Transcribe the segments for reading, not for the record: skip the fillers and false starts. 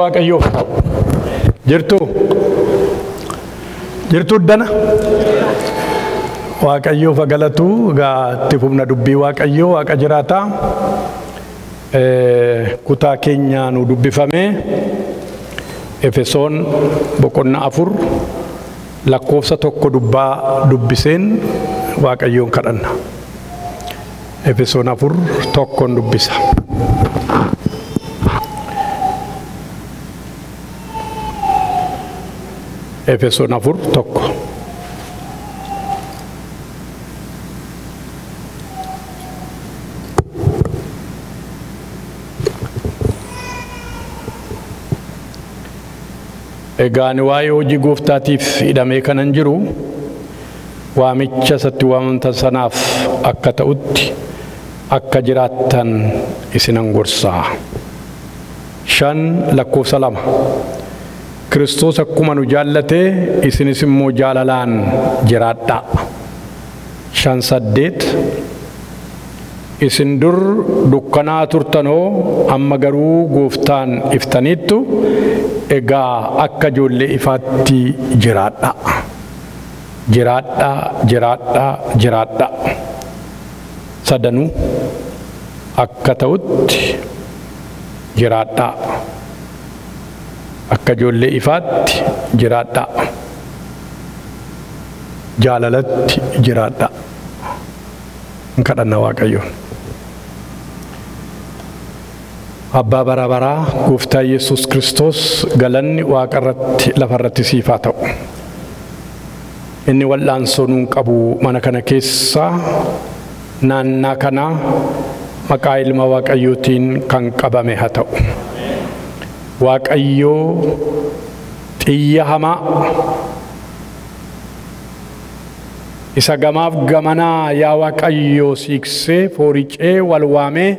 Waaqayyo jirtu dana Waaqayyo fagalatu ga tifumna dubbii Waaqayyo Waaqa jiraata kutaa keenya nu dubbifame Efesoon boqonnaa 4 lakkoofsa 1 dubbiseen Waaqayyoon kadhanna. Efesoon 4 tokkoon dubbisa. Efesoon 4 tokko. Egaan waa'ee hojii gooftaatiif hidhamee kanan jiru waamicha isatti waamamtan sanaaf akka ta'utti akka jiraattan isinan gorsaa. 5 lakkoofsa 2 Kristos akkuma nu jaallate isinis immoo jaalalaan jiraadhaa. 5:8 isin dur dukkanaa turtanoo amma garuu gooftaan iftaniittu egaa akka ijoollee ifaatti jiraadhaa. Sadanuu akka ta'utti jiraadhaa. Akka ijoollee ifaatti jiraadhaa. Jaalalatti jiraadhaa. Kadhanna Waaqayyoon. Abbaa bara baraa Gooftaa Yesuus Kiristoos galanni Waaqarratti lafarratti siif haa ta'u. Inni wal'aansoo nuun qabu mana kana keessa naannaa kana maqaa ilma Waaqayyootiin kan qabame haa ta'u. Waaqayyoo xiyya hamaa isa gamaaf gamanaa yaa Waaqayyoo siiksee fooricee wal waamee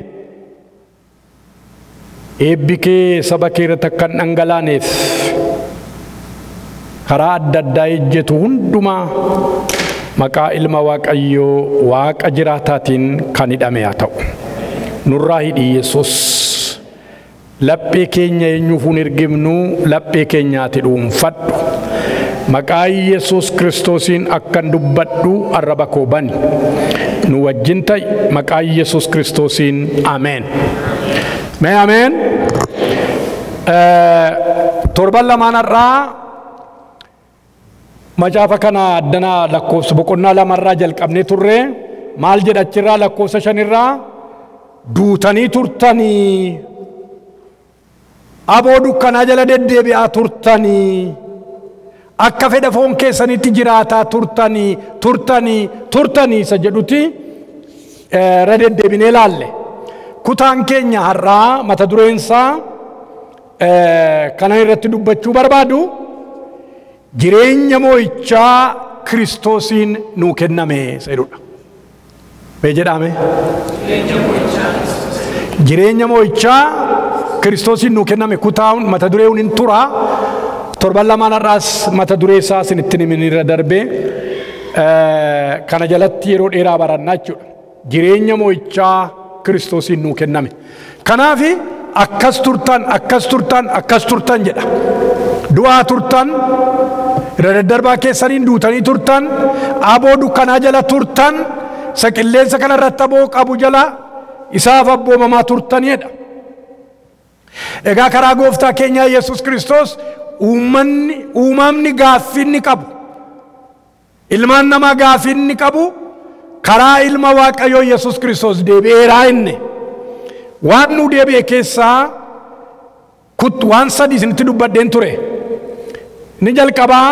eebbi kee saba kee irratti akka hin dhangalaaneef karaa adda addaa ejjetu hundumaa maqaa ilma Waaqayyoo Waaqa jiraataatiin kan hidhame haa ta'u. Nurraa hidhi Yesuus. Laphee keenya eenyuufuun ergimnu laphee keenyaati dhuunfadhu. Maqaa Yesuus Kiristoosiin akkan dubbadhu arraba koo bani. Nu wajjin ta'i maqaa Yesuus Kiristoosiin ameen. Mee ameen. Torban lamaanarraa macaafa kana addanaa lakkoofsa boqonnaa 2 jalqabnee turre maal jedhachirraa lakkoofsa 5 duutanii turtanii aboo dukkanaa jala deddeebi'aa turtanii akka fedha foon keessanitti jiraataa turtanii isa jedhuti irra deddeebinee laalle. Kutaan keenya har'aa mata dureensaa kana irratti dubbachuu barbaadu jireenya moo'ichaa Kiristoosiin nuu kenname jedhudha. Mee jedhame? Jireenya moo'ichaa Kiristoosiin nuu kenname kutaan mata dureewwan hin tura. Torban lamaanarraas mata dureessaa isinitti himinirra darbee kana jalatti yeroo dheeraa barannaa jechuudha. Jireenya moo'ichaa Kiristoosiin nuu kenname. Kanaaf akkas turtan jedha. Du'aa turtan, irra daddarbaa keessaniin duutanii turtan, aboo dukkanaa jala turtan, isa qilleensa kana irratti aboo qabu jala isaaf abboomamaa turtanidha. Egaa karaa gooftaa keenyaa Yesuus Kiristoos uumamni gaaffiinni qabu. Ilmaan namaa gaaffiinni qabu karaa ilma Waaqayyoo Yesuus Kiristoos deebi'eeraa inni. Waan nu deebi'e keessaa waan 3 isinitti dubbadheen ture. Ni jalqabaa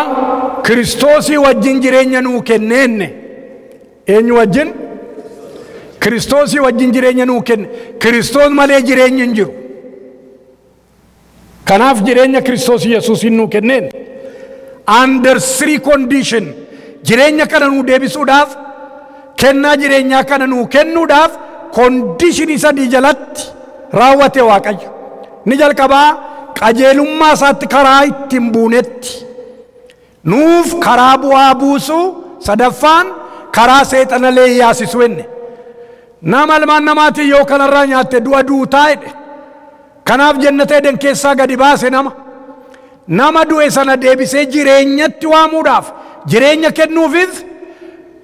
Kiristoosii wajjin jireenya nuu kenneenne. Eenyu wajjin? Kiristoosii wajjin jireenya nuu kenne. Kiristoos malee jireenyi hin jiru. Kanaaf jireenya Kiristoos Yesuusiin nuu kenneen under 3 condition jireenya kana nuu deebisuudhaaf kennaa jireenyaa kana nuu kennuudhaaf condition 3 jalatti raawwate Waaqayyo. Ni jalqabaa qajeelummaa isaatti karaa ittiin buunetti nuuf karaa bu'aa buusu. Sadaffaan karaa seexana leeyyaasisu enne. Nama ilmaan namaatiin yoo kanarraa nyaatte du'a duutaa jedhe. Kanaaf jannata Eden keessaa gadi baase nama du'e sana deebisee jireenyatti waamuudhaaf jireenya kennuufis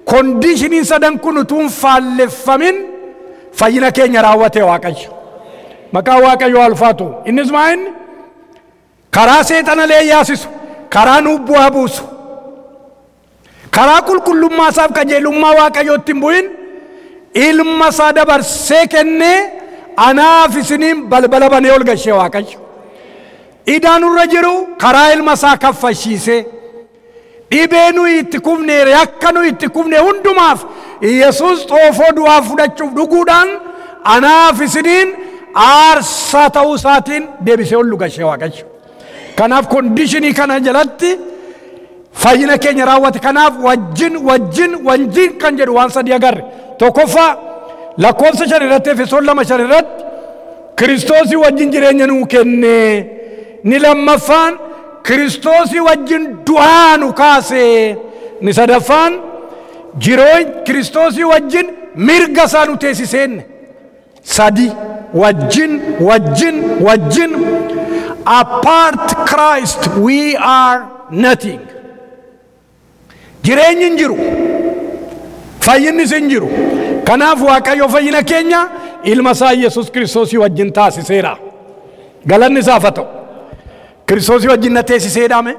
kondishiniin sadan kun utuu hin faalleffamin fayyina keenya raawwate Waaqayyo. Maqaan Waaqayyoo ulfaatu. Innis maal? Karaa seexanalee yaasisu, karaa nuuf bu'aa buusu, karaa qulqullummaa isaaf qajeelummaa Waaqayyootti hin bu'in ilma isaa dabarsee kennee anaaf isiniin balbala banee ol gashee Waaqayyo. Idaan irra jiru karaa ilma isaa kaffalchiisee dhibee nuyi itti kufne yakka nuyi itti kufne hundumaaf Yesuus xoofoo du'aa fudhachuuf dhuguudhaan anaaf isiniin aarsaa ta'uu isaatiin deebisee ol gashee Waaqayyo. Kanaaf kondishinii kana jalatti fayyina keenya raawwate. Kanaaf wajjin kan jedhu waan sadii agarre. Tokkoffaa lakkoofsa 5 irratti Efesoon 2:5 irratti Kiristoosii wajjin jireenya nuu kenne. Ni lammaffaan Kiristoosii wajjin du'aa nu kaase. Ni sadaffaan jireenya Kiristoosii wajjin mirga isaa nu teessiseen. Sadi wajjin apart Christ we are nothing. Jireenyi hin jiru, fayyinnis hin jiru. Kanaaf Waaqayyo fayyina keenya ilma isaa Yesuus Kiristoosii wajjin taasiseera. Galanni isaaf haa ta'u. Kiristoosii wajjin na teessiseedhaame.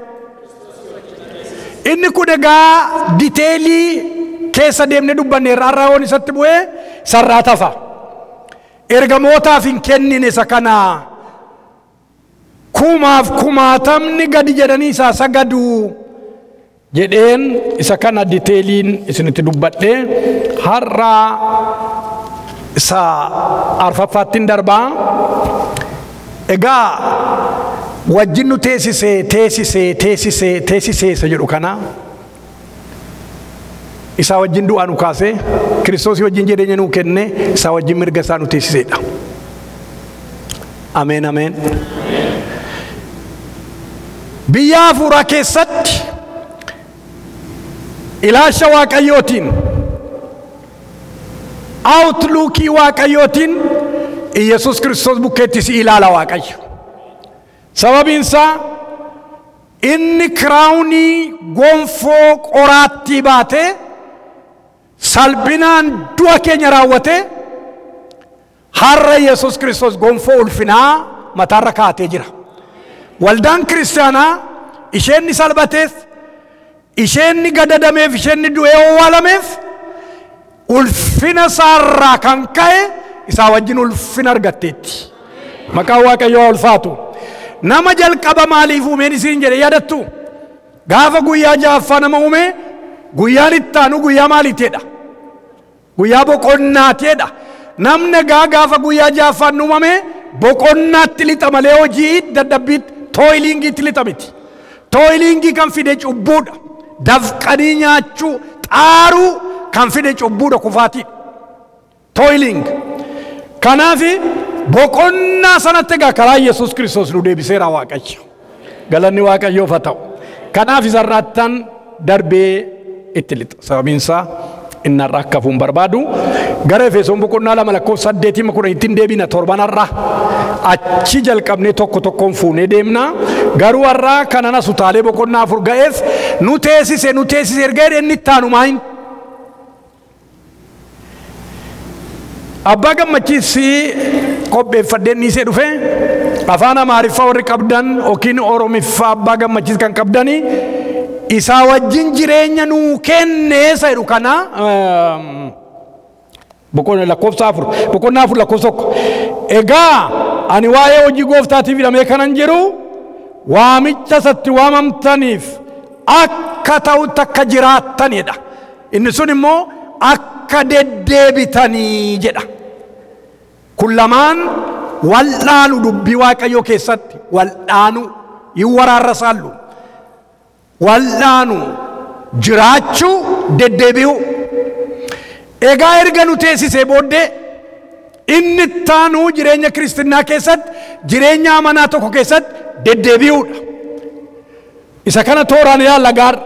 Inni kun egaa diteelii keessa deemnee dubbanneerra har'aawwan isatti bu'ee sarraa tafa. Ergamootaaf hin kennine isa kana kumaaf kumaatamni gadi jedhanii isaa sagadu jedheen isa kana diteeliin isinitti dubbadhee har'a isa arfaffaattiin darbaa. Egaa wajjin nu teessisee isa jedhu kana isa wajjin du'aa nu kaase Kiristoosii wajjin jireenya nuu kenne isa wajjin mirga isaa nu teessiseedha. Ameen ameen. Biyya hafuuraa keessatti ilaalcha Waaqayyootiin outlookii Waaqayyootiin Yesuus Kiristoos bukkeetti si ilaala Waaqayyo. Sababiin isaa inni kiraawunii gonfoo qoraattii baatee salphinaan du'a keenya raawwate har'a Yesuus Kiristoos gonfoo ulfinaa mataarra kaatee jira. Waldaan kiristaanaa isheenni salbateef, isheenni gadadameef, isheenni du'ee owwaalameef ulfina isaarraa kan ka'e isaa wajjin ulfina argatteetti. Maqaan Waaqayyoo ulfaatu. Nama jalqaba maaliif uumeen isiin jedhe yaadattu? Gaafa guyyaa ja'affaa nama uume guyyaan itti aanu guyyaa maaliitiidha? Guyyaa boqonnaateedha. Namni gaafa guyyaa ja'affaan uumame boqonnaatti lixa malee hojii dadhabbiitti tooyilingiitti lixa miti. Tooyilingii kan fide cubbuudha. Dafqanii nyaachuu xaaruu kan fide cubbuudha kufaatiidha. Tooyiling. Kanaaf boqonnaa sanatti egaa karaa Yesuus Kiristoos nu deebiseera Waaqayyo. Galanni Waaqayyoof haa ta'u. Kanaaf isarraattan darbee itti lixa. Sababiin isaa inni har'a akka fuun barbaadu gara Efesoon boqonnaa 2:8 deebina torbanarraa achi jalqabnee tokkoon fuunee deemna. Garuu har'a kanana sutaalee boqonnaa 4 ga'eef nu teessise erga inni itti aanu maayin. Abbaa gammachiisii qopheeffadheen dhiisee dhufe afaan Amaariffaa warri qabdan yookiin Oromiffaa abbaa gammachiis kan qabdani isaa wajjin jireenya nuu kenne jedhu kana boqonnaa lakkoofsa 4 boqonnaa 4 lakkoofsa 1. Egaa ani waa'ee hojii gooftaatiif hidhamee kanan jiru waamicha isatti waamamtaniif akka ta'utti akka jiraattanidha. Inni sun immoo akka deddeebitanii jedha. Kun lamaan wal'aanu dubbii Waaqayyoo keessatti wal'aanu hin waraarrasaallu. Wal'aanu jiraachuu deddeebi'u. Egaa erga nu teessisee booddee inni taanuu jireenya Kiristinnaa keessatti jireenya amanaa tokko keessatti deddeebi'uudha. Isa kana tooraan ilaalla gaara.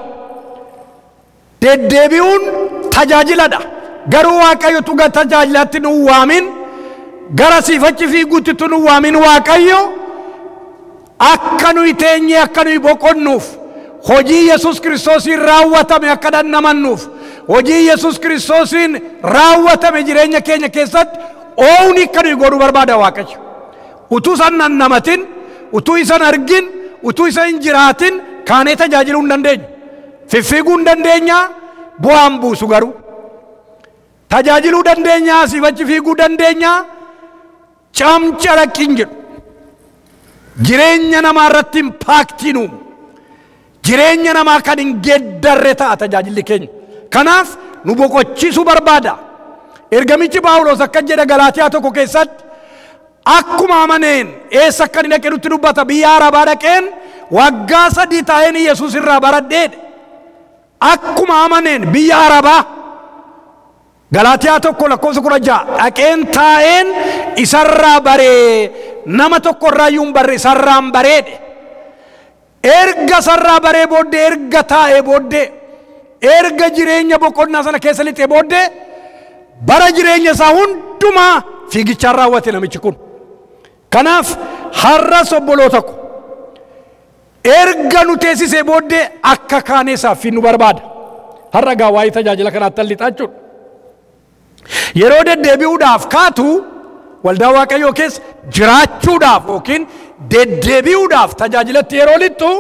Deddeebi'uun tajaajiladha. Garuu Waaqayyotu tajaajilaatti nu waamin gara siifachi fiiguutti tunu waamin waaqayyo akka nuyi teenyee akka nuyi boqonnuuf hojii Yesuus Kiristoosiin raawwatame akka dannamannuuf hojii Yesuus Kiristoosiin raawwatame jireenya keenya keessatti oowni akka nuyi godhuu barbaada waaqayyo. Utuu isan nannamatin, utuu isan argin, utuu isan hin jiraatin kaanee tajaajiluu hin dandeenyu. Fiffiiguu hin dandeenya, bu'aan buusu garuu. Tajaajiluu dandeenya, siifachi fiiguu dandeenya, camcalaqqiin jedhu. Jireenya namaa irratti impaaktiin uumu. Jireenya namaa kan hin geeddarre ta'a tajaajilli keenya. Kanaaf nu boqochiisuu barbaada. Ergamichi Phaawulos akka jedha Galaatiyaa tokko keessatti akkuma amaneen eessa akka inni dhaqee nutti dubbata biyya Arabaa dhaqeen waggaa 3 taa'een Yesuus irraa baradheedha. Akkuma amaneen biyya Arabaa Galaatiyaa tokko lakkoofsa 16 dhaqeen taa'een isarraa baree nama tokko irraa iyyuu hin barre isarraan bareedhe. Erga sarraa baree booddee erga taa'ee booddee erga jireenya boqonnaa sana keessa lixee booddee bara jireenya isaa hundumaa fiigichaan raawwate namichi kun. Kanaaf har'as obboloota ko erga nu teessisee booddee akka kaanee isaaf nu barbaada. Har'a gaa waa'ee tajaajila kanaatti hallixaa jechuudha. Yeroo deddeebi'uudhaaf kaatu waldaa waaqayyoo keessa jiraachuudhaaf yookiin deddeebi'uudhaaf tajaajilatti yeroo lixxu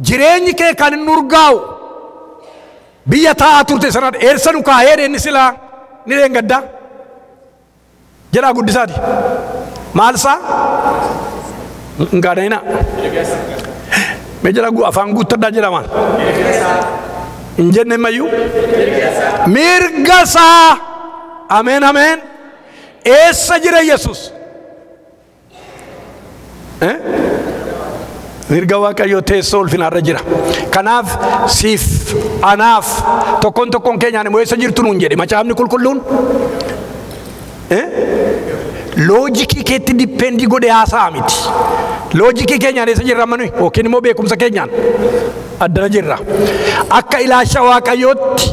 jireenyi kee kan hin urgaa'u biyya taa'aa turte sana eessa nu kaa'ee inni silaa ni deengaddaa jedhaa guddisaati. Maalsaa hin gaadayina mee jala afaan guuttadhaa jedhaman hin jenne mayyuu mirgasaa. Ameen ameen. Eessa jira Yesuus? Mirga waaqayyoo teessoo ulfinaarra jira. Kanaaf siif anaaf tokkoon tokkoon keenyaan immoo eessa jirtu nuun jedhe macaafni qulqulluun. Loojikii keetti dippeendii godhee haasa'a miti. Loojikii keenyaan eessa jirra manu yookiin immoo beekumsa keenyaan addana jirra. Akka ilaasha waaqayyootti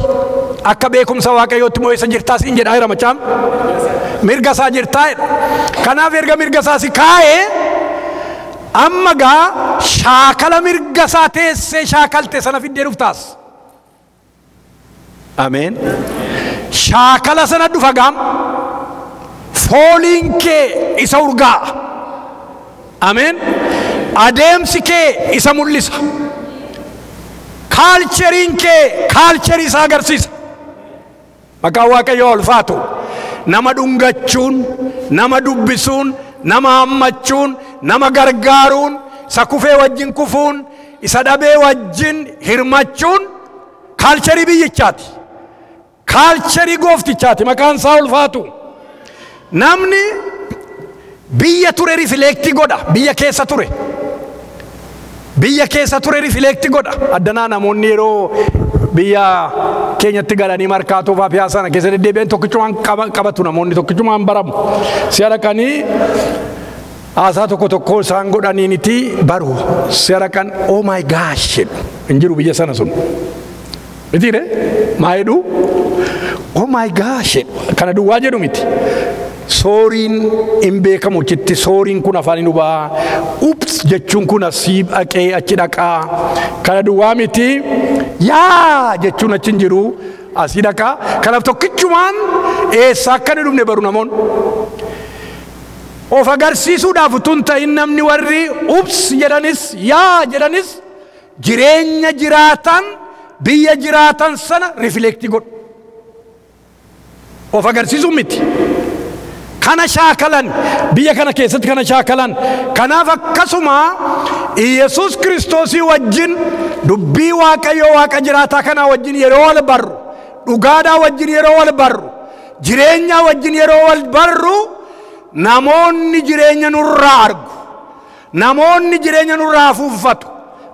akka beekumsa waaqayyootti immoo eessa jirtaas hin jedhaa jira macaafni. Mirga isaa jirtaa jedha. Kanaaf erga mirga isaa si kaa'ee amma gaa shaakala mirga isaa teessee shaakalte sana fiddee dhuftaas. Ameen. Shaakala sana dhufa gaam fooliin kee isa urgaa'a. Ameen. Adeemsi kee isa mul'isa. Kaalcheriin kee kaalcherii isaa agarsiisa. Maqaan waaqayyoo ulfaatu. Nama dhungachuun, nama dubbisuun, nama hammachuun, nama gargaaruun, isa kufee wajjin kufuun, isa dhabee wajjin hirmachuun kaalcherii biyyichaati. Kaalcherii gooftichaati. Maqaan isaa ulfaatu. Namni biyya ture rifileektii godha. Biyya keessa ture. Biyya keessa ture rifileektii godha. Addanaa namoonni yeroo biyya keenyatti galanii markaatoo faa piyaasana keessa deddeebi'an tokkichumaan qabatu namoonni tokkichumaan baramu. Si'a dhaqanii haasaa tokko tokko isaan godhaniiniti baru. Si'a dhaqan oh my gosh jedhu hin jiru biyya sana sun. Mitiire maa jedhu oh my gosh jedhu kana duwwaa jedhu miti. Sooriin hin beekamu achitti sooriin kun afaan hin hubaa. Ups jechuun kun asii dhaqee achi dhaqaa. Kana duwwaa miti. Yaa jechuun achi hin jiru asii dhaqaa. Kanaaf tokkichumaan eessa akka hin dhufne baru namoonni. Of agarsiisuudhaaf utuu hin ta'in namni warri ups jedhanis yaa jedhanis jireenya jiraatan biyya jiraatan sana rifileektii godhu. Of agarsiisuu miti. Kana shaakalan biyya kana keessatti kana shaakalan. Kanaaf akkasuma Yesuus Kiristoosii wajjin dubbii waaqayyoo waaqa jiraataa kanaa wajjin yeroo wal barru dhugaadhaa wajjin yeroo wal barru jireenya wajjin yeroo wal barru namoonni jireenya nurraa argu. Namoonni jireenya nurraa afuuffatu.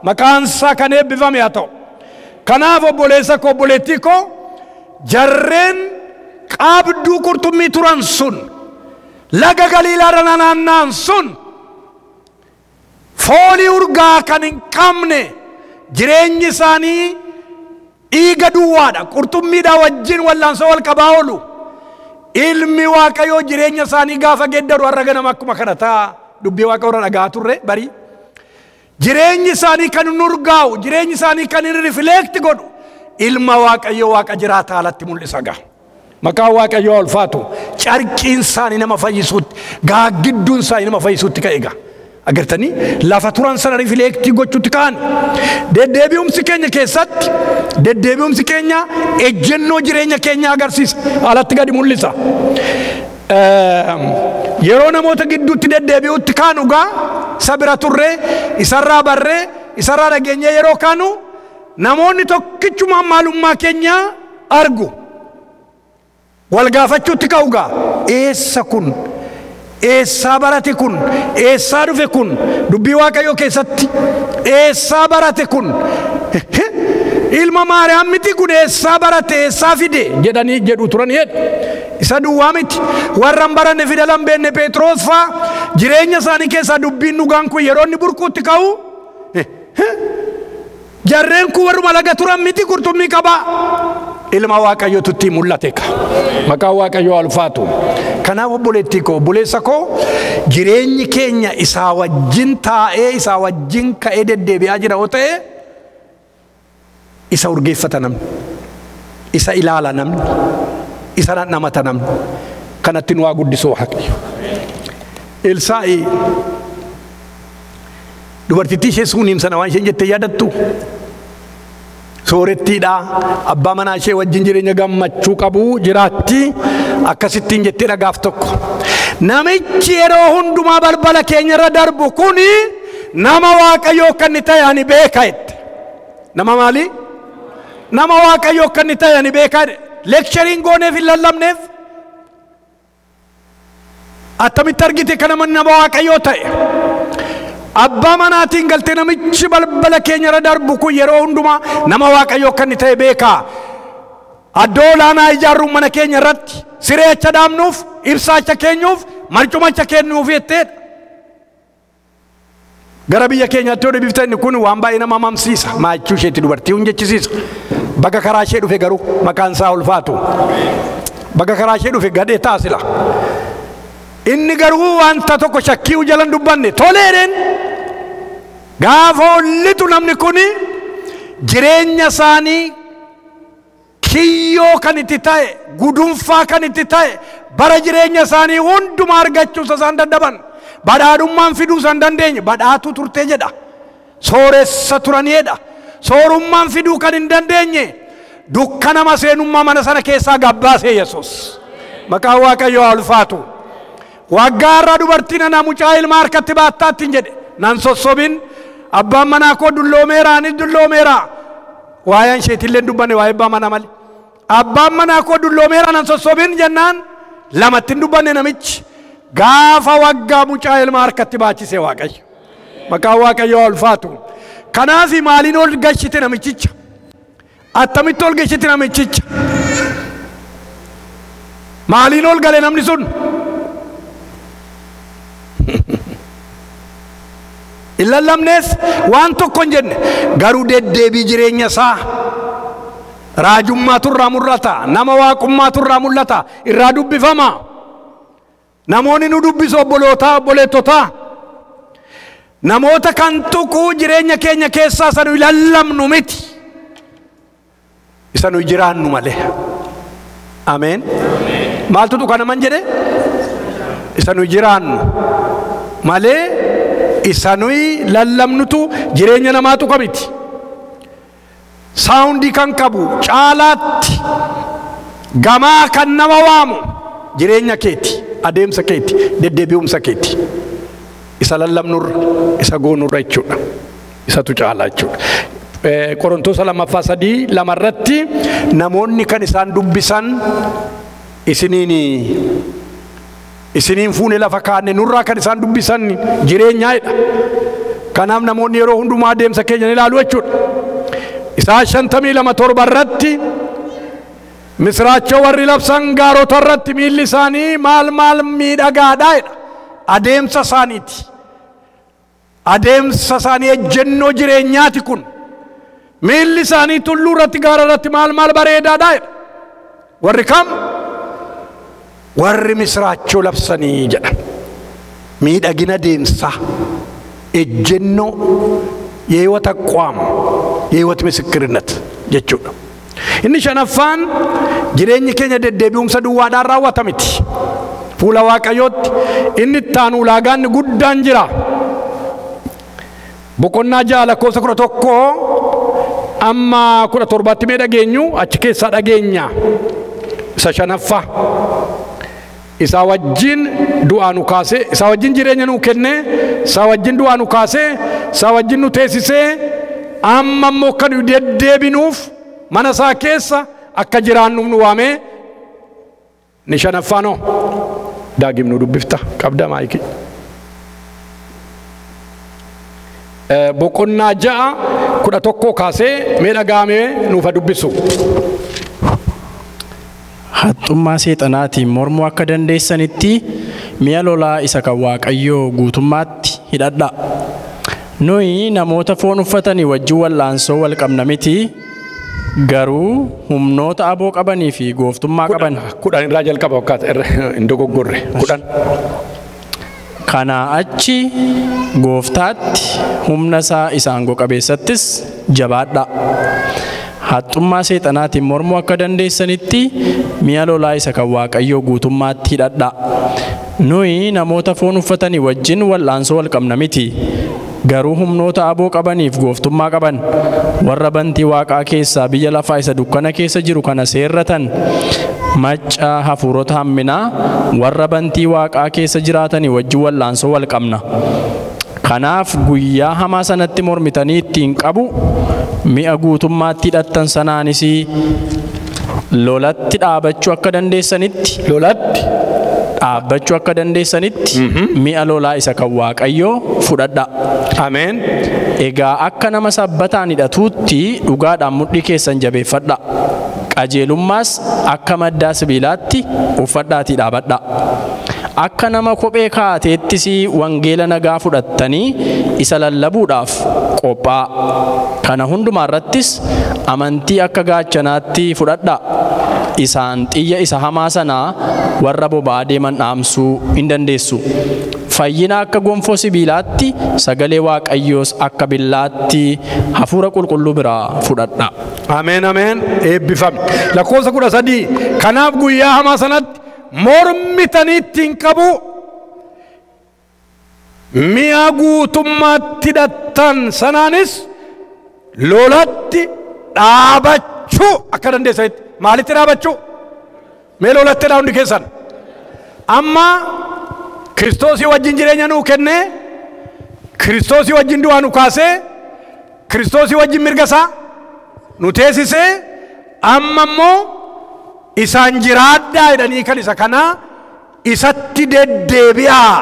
Maqaan isaa kan eebbifame haa ta'u. Kanaaf obboleessa koo obboleettii koo jarreen qabduu qurxummii turan sun laga Galiilaa naannaan sun foolii urgaa kan hin qabne jireenyi isaanii dhiiga duwwaadha. Qurxummiidhaa wajjin wallaansoo wal qabaa oolu. ilmi waaqayyoo jireenya isaanii gaafa geddaru har'a ganama akkuma kana ta'a dubbii waaqa warra dhagaa turre bari jireenyi isaanii kan nurgaa'u jireenyi isaanii kan rifleekti godhu ilma waaqayyoo waaqa jiraataa alatti mul'isa gaa maqaa waaqayyoo ulfaatu carqiin isaanii nama fayyisuutti gaaggidduun isaanii nama fayyisuutti ka'e gaa agartanii lafa turan sana rifleektii gochuutti ka'an deddeebi'umsi keenya keessatti deddeebi'umsi keenya ejjennoo jireenya keenya agarsiisa alatti gadi mul'isa yeroo namoota gidduutti deddeebi'utti kaanu gaa isa bira turree isarraa barree isarraa dhageenyee yeroo kaanu namoonni tokkichumaan maalummaa keenya argu wal gaafachuutti ka'u gaa eessa kun eessaa barate kun eessaa dhufe kun dubbii waaqayyoo keessatti eessaa barate kun ilma maariyaam miti kun eessaa barate eessaa fide jedhanii jedhu turan jedha isa duwwaa miti warran baranne fidalan beenne Phexros faa jireenya isaanii keessaa dubbiin dhugaan kun yeroo inni burquutti ka'u jarreen kun warruma laga turan miti qurxummii qabaa ilma waaqayyootu itti mul'ate ka maqaa waaqayyoo ulfaatu kanaaf obboleettii koo obboleessa koo jireenyi keenya isaa wajjin taa'ee isaa wajjin ka'ee deddeebi'aa jira yoo ta'e isa urgeeffata namni isa ilaala namni isa dhandhamata namni kanatti nu waa guddisuu waaqayyo Elsaa'i dubartittii ishee Suuniim sana waan isheen jettee yaadattu soorettiidha abbaa manaa ishee wajjin jireenya gammachuu qabu jiraatti akkasittiin jettee dhagaaf tokko namichi yeroo hundumaa balbala keenya irra darbu kuni nama waaqayyoo kan inni ta'e ani beeka jette nama maali nama waaqayyoo kan inni ta'e ani beeka leekchariin gooneef hin lallabneef attamitti argite kana nama waaqayyoo ta'e abbaa manaatiin galtee namichi balbala keenya irra darbu kun yeroo hundumaa nama waaqayyoo kan inni ta'e beeka addoo olaanaa ijaarruun mana keenya irratti sireecha dhaabnuuf ibsaacha keenyuuf marcumacha kennuuf jetteedha gara biyya keenyaatti yoo deebifte inni kun waan baay'ee nama mamsiisa maachuu isheetti dubartii hun jechisiisa baga karaa ishee dhufe garuu maqaan isaa ulfaatu baga karaa ishee dhufe gadhee taasila inni garuu wanta tokko shakkii jalan dubbanne toleedheen gaafa ollitu namni kun jireenya isaanii kiyyoo kan itti ta'e gudunfaa kan itti ta'e bara jireenya isaanii hundumaa argachuu isaan dadhaban badhaadhummaan fiduu isaan dandeenye badhaatu turtee jedha sooressa turaniidha soorummaan fiduu kan hin dandeenye dukkanama seenummaa mana sana keessaa gabbaasee Yesuus maqaa waaqayyoo ulfaatu waggaarraa dubartiin ana mucaa ilma harkatti baattaattiin jedhe nan sossobin abbaan manaa koo dulloomeera anis dulloomeera waayaan isheetillee dubbanne waa'ee abbaa manaa malee abbaan manaa koo dulloomeera nan sossobin jennaan lamattiin dubbanne namichi gaafa waggaa mucaa ilma harkatti baachise waaqayyo maqaa waaqayyoo ulfaatu kanaaf maaliin ol gashite namichicha attamitti ol gashite namichicha maaliin ol gale namni sun illallamnees waan tokko hin jenne garuu deddeebii jireenya isaa raajummaatu irraa mul'ata nama waaqummaatu irraa mul'ata irraa dubbifama namoonni nu dubbisu obbolootaa obboleettotaa namoota kan tuquu jireenya keenya keessaa sanu ilallamnu miti isa nu jiraannu malee ameen maaltu tuqa naman jedhe isa nu jiraannu malee isa nu lallamnutu jireenya namaa tuqa miti saawundi kan qabu caalaatti gamaa kan nama waamu jireenya keeti adeemsa keeti deddeebi'umsa keeti isa lallamnurra isa goonurra jechuudha isatu caalaa jechuudha Qorontos 2:3 irratti namoonni kan isaan dubbisan isiniin fuune lafa kaanne nurraa kan isaan dubbisan jireenyaadha kanaaf namoonni yeroo hundumaa adeemsa keenya ilaalu jechuudha isaa 52:7 irratti misraachoo warri labsan gaarota irratti miilli isaanii maal miidhagaadha adeemsa isaaniiti adeemsa isaanii ejjennoo jireenyaati kun miilli isaanii tulluu irratti gaara irratti maal bareedaadha warri kam warri misraachoo labsanii jedhan miidhagina deemsa ejjennoo የህይወት አቋም የህይወት ምስክርነት jechuudha. Inni shanaffaan jireenya keenya deddeebi'umsa duwwaadhaan raawwata miti. Fuula Waaqayyootti inni ittaanu ulaagaan guddaan jira. Boqonnaa 6:11 amma 17 mee dhageenyu achi keessaa dhageenya. Isa shanaffaa isa wajjin du'aa nu kaase, isa wajjin jireenya nu kenne, isa wajjin du'aa nu kaase, isa wajjin nu teessisee amma immoo akka nu deddeebinuuf mana isaa keessa akka jiraannuuf nu waame. Ni shanaffaanoo daagim nu dubbifta qabda maayiki. Boqonnaa 6:11 kaasee mee dhagaamee nuuf dubbisu. Haxxummaa seexanaatiin mormuu akka dandeessanitti mi'a lolaa isa kan Waaqayyoo guutummaatti hidhadhaa. Nuyi namoota foon uffatanii wajjin wal'aansoo wal qabna miti, garuu humnoota aboo qabanii fi gooftummaa qaban. 10 irraa jalqaba fakkaata hin dogoggorre 10. Kanaa achi gooftaatti humna isaa isaan qabeessattis jabaadhaa. Haxxummaa seexanaatiin mormuu akka dandeessanitti mi'a lolaa isa kan Waaqayyoo guutummaatti hidhadhaa. Nuyi namoota foon uffatanii wajjin wal'aansoo wal qabna miti, garuu humnoota aboo qabaniif gooftummaa qaban, warra bantii Waaqaa keessaa biyya lafaa isa dukkana keessa jiru kana seerratan, macca hafuurota hamminaa warra bantii Waaqaa keessa jiraatanii wajjin wal'aansoo wal qabna. Kanaaf guyyaa hamaa sanatti mormitanii ittiin qabu mi'a guutummaatti hidhattan sanaanis lolatti dhaabachuu akka dandeessanitti mi'a lolaa isa kan Waaqayyoo fudhadhaa. Ameen. Egaa akka nama sabbataan hidhatuutti dhugaadhaan mudhii keessan jabeeffadhaa. Qajeelummaas akka maddaa sibiilaatti uffadhaatii dhaabadhaa. Akka nama kophee kaateettis wangeela nagaa fudhattanii isa lallabuudhaaf qophaa'a. Kana hundumaa irrattis amantii akka gaachanaatti fudhadhaa. Isaan xiyya isa hamaa sanaa warra boba'aa deeman dhaamsuu hin dandeessu. Fayyina akka gonfoo sibiilaatti, sagalee Waaqayyoos akka billaatti hafuura qulqulluu biraa fudhadhaa. Ameen ameen eebbifame. Lakkoofsa 13 kanaaf guyyaa hamaa sanatti mormitanii ittiin qabu mi'a guutummaatti hidhattan sanaanis lolatti dhaabachuu akka dandeessanitti. Maalitti dhaabachuu? Mee lolatti dhaa hundi keessan. Amma Kiristoosii wajjin jireenya nuu kenne, Kiristoosii wajjin du'aa nu kaasee, Kiristoosii wajjin mirga isaa nu teessisee, amma immoo isaan jiraadhaa jedhanii kan isa kanaa isatti deddeebi'aa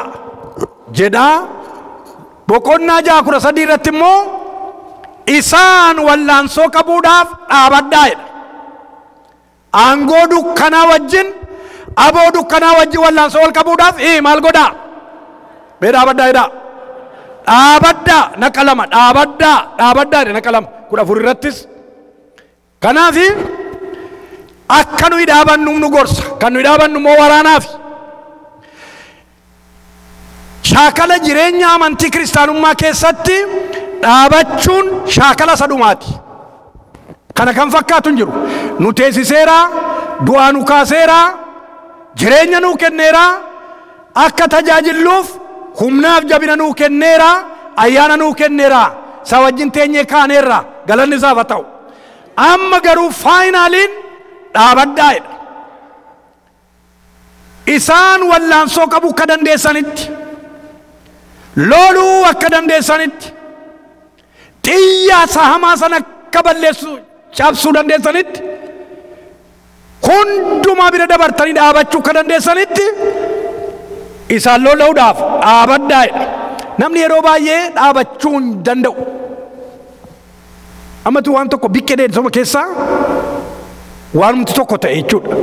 jedhaa. Boqonnaa 6:13 irratti immoo isaan wallaansoo qabuudhaaf dhaabadhaa jedha. Aangoo dukkanaa wajjin, aboo dukkanaa wajjin wallaansoo wal qabuudhaaf maal godhaa? Mee dhaabadhaa jedhaa. Dhaabadhaa naqa lama, dhaabadhaa naqa lama 14 irrattis. Kanaaf akka nuyi dhaabannu nu gorsa. Kan nuyi dhaabannu immoo waraanaaf. Shaakala jireenya amantii kiristaanummaa keessatti dhaabachuun shaakala sadumaati. Kana kan fakkaatu hin jiru. Nu teessiseera, du'aa nu kaaseera, jireenya nu kenneera, akka tajaajilluuf humnaaf jabina nu kenneera, ayyaana nu kenneera, isa wajjin teenyee kaaneerra, galanni isaaf haa ta'u. Amma garuu faayinaaliin dhaabadhaa jedha. Isaan wallaansoo qabu akka dandeessanitti, loluu akka dandeessanitti, xiyya isa hamaa sana akka balleessu cabsuu dandeessanitti, hundumaa bira dabartanii dhaabachuu akka dandeessanitti isaan lola'uudhaaf dhaabadhaa jedha. Namni yeroo baay'ee dhaabachuu hin danda'u. Ammatu waan tokko biqqee deemsoma keessaa waanumti tokko ta'e jechuudha.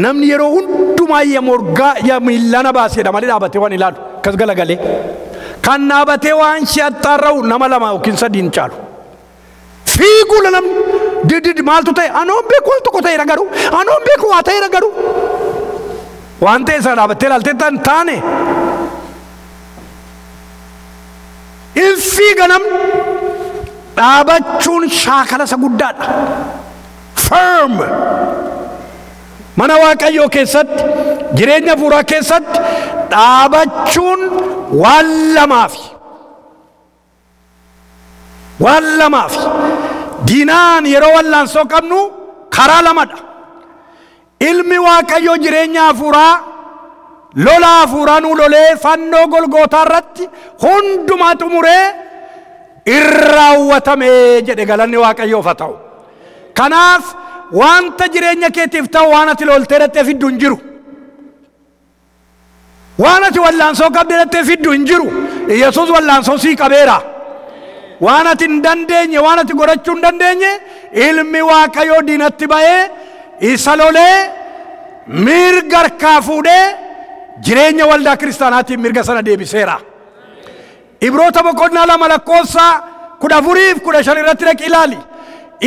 Namni yeroo hundumaa morgaa miillana baaseedha malee dhaabatee waan ilaalu akkas galagalee. Kan dhaabatee waan shi'axxaarra'u nama 2 yookiin 3 hin caalu. Fiiguu namni didid maaltu ta'e anoon beeku waan tokko ta'eera garuu anoon beeku waa ta'eera garuu waan ta'e sana dhaabattee ilaaltee tan taane hin fiiga namni. dhaabachuun shaakala isa guddaadha. Firm mana Waaqayyoo keessatti jireenya hafuuraa keessatti dhaabachuun waan lamaafi diinaan yeroo wallaansoo qabnu karaa lamadha. Ilmi Waaqayyoo jireenya hafuuraa lola hafuuraa nu lolee fannoo Golgootaa irratti hundumaa xumuree irraawwatame jedhe galanni Waaqayyoof haa ta'u. Kanaaf wanta jireenya keetiif ta'u waan ati loltee dhattee fiddu hin jiru. Waan ati wallaansoo qabdee dhattee fiddu hin jiru. Yesuus wallaansoo sii qabeera. Waan ati hin dandeenye, waan ati godhachuu hin dandeenye ilmi Waaqayyoo diinatti ba'ee isa lolee mirga harkaa fuudhee jireenya waldaa kiristaanaatiin mirga sana deebiseera. Ibroota boqonnaa 2:14-15 irratti dhaqi ilaali.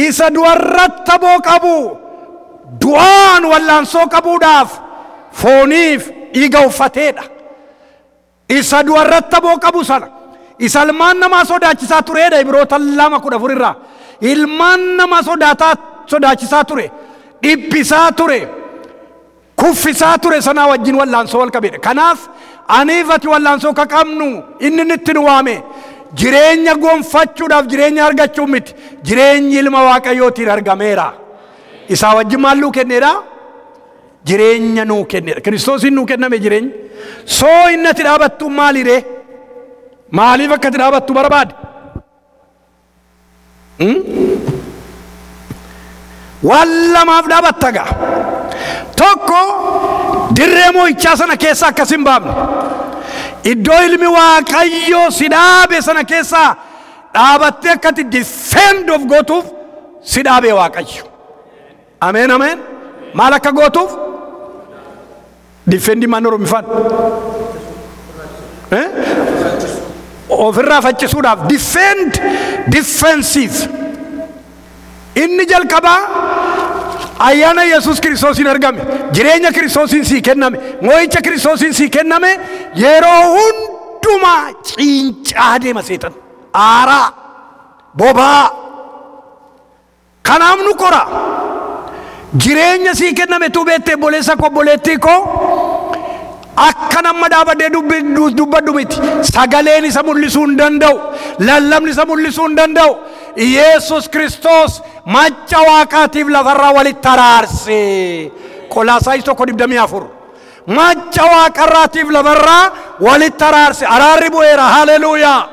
Isa du'arratti aboo qabu du'aan wallaansoo qabuudhaaf fooniif dhiiga uffateedha. Isa du'arratti aboo qabu sana isa ilmaan namaa sodaachisaa tureedha. Ibroota 2:14 irraa ilmaan namaa sodaachisaa ture, dhiphisaa ture, kuffisaa ture sana wajjin wallaansoo wal qabeedha. Kanaaf aniif ati wallaansoo ka qabnu inni nitti nu waame jireenya gonfachuudhaaf jireenya argachuu miti, jireenyi ilma Waaqayyootiin argameera. Isaa wajjin maal nuu kenneedha? Jireenya nuu kenneedha. Kiristoosiin nuu kenname jireenya. Soo inni ati dhaabattu maaliree? Maaliif akka ati dhaabattu barbaade? Waan lamaaf dhaabatta gaa. Tokko dirree moo'ichaa sana keessa akkas hin baafne. Iddoo ilmi Waaqayyoo si dhaabe sana keessa dhaabattee akka ati defend of gootuuf si dhaabe Waaqayyo. Ameen ameen. Maal akka gootuuf? Defendi maan Oromifaan? Ofirraa faccisuudhaaf defend, defensive. Inni jalqabaa ayyaana Yesuus Kiristoosiin argame, jireenya Kiristoosiin sii kenname, moo'icha Kiristoosiin sii kenname, yeroo hundumaa ciincaa deema seetan, aaraa, bobaa. Kanaaf nu qora. Jireenya sii kenname tu beettee boleessa koo boleettii koo akka nama dhaabadee dubbadhu miti. Sagaleen isa mul'isuu hin danda'u, lallabni isa mul'isuu hin danda'u. Yesus Kristos macca Waaqaatiif lafarraa walitti araarse. Qolaasaayis 1:4. Macca Waaqarraatiif lafarraa walitti araarse. Araarri bu'eera. Haleluuyaa.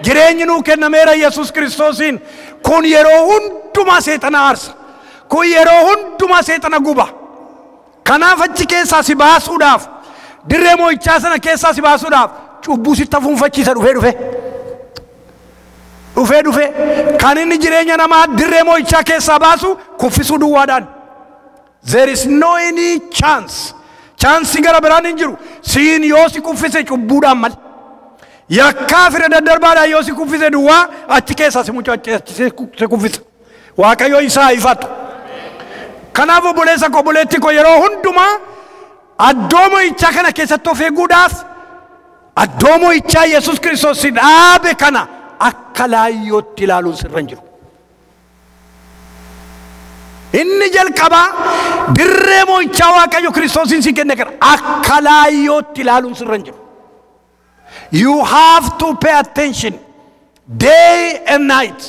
Jireenyi nuu kennameera Yesus Kristoosiin. Kun yeroo hundumaa seexana aarsa. Kun yeroo hundumaa seexana guba. Kanaaf achi keessaa si baasuudhaaf, dirree moo'ichaa sana keessaa si baasuudhaaf cubbuu sitti hafuunfachiisa dhufe kan inni jireenya namaa dirree moo'ichaa keessaa baasu kuffisuu duwwaadhaan. There is no any chance. Chance gara biraan hin jiru. Siin yoo si kuffise cubbuudhaan mal. Yakkaa fira daddarbaadhaan yoo si kuffise duwwaa achi keessaa si mucachise kuffisa. Waaqayyo isaa ifatu. Kanaaf obboleessa koo obboleettii koo yeroo hundumaa addoo moo'ichaa kana keessatti of eeguudhaaf addoo moo'ichaa Yesuus Kiristoos dhaabe kana akka laayyootti ilaaluun sirra hin jiru. Inni jalqabaa dirree moo'ichaa Waaqayyo Kiristoosiin si kenne kana akka laayyootti ilaaluun sirra hin jiru. You have to pay attention day and night.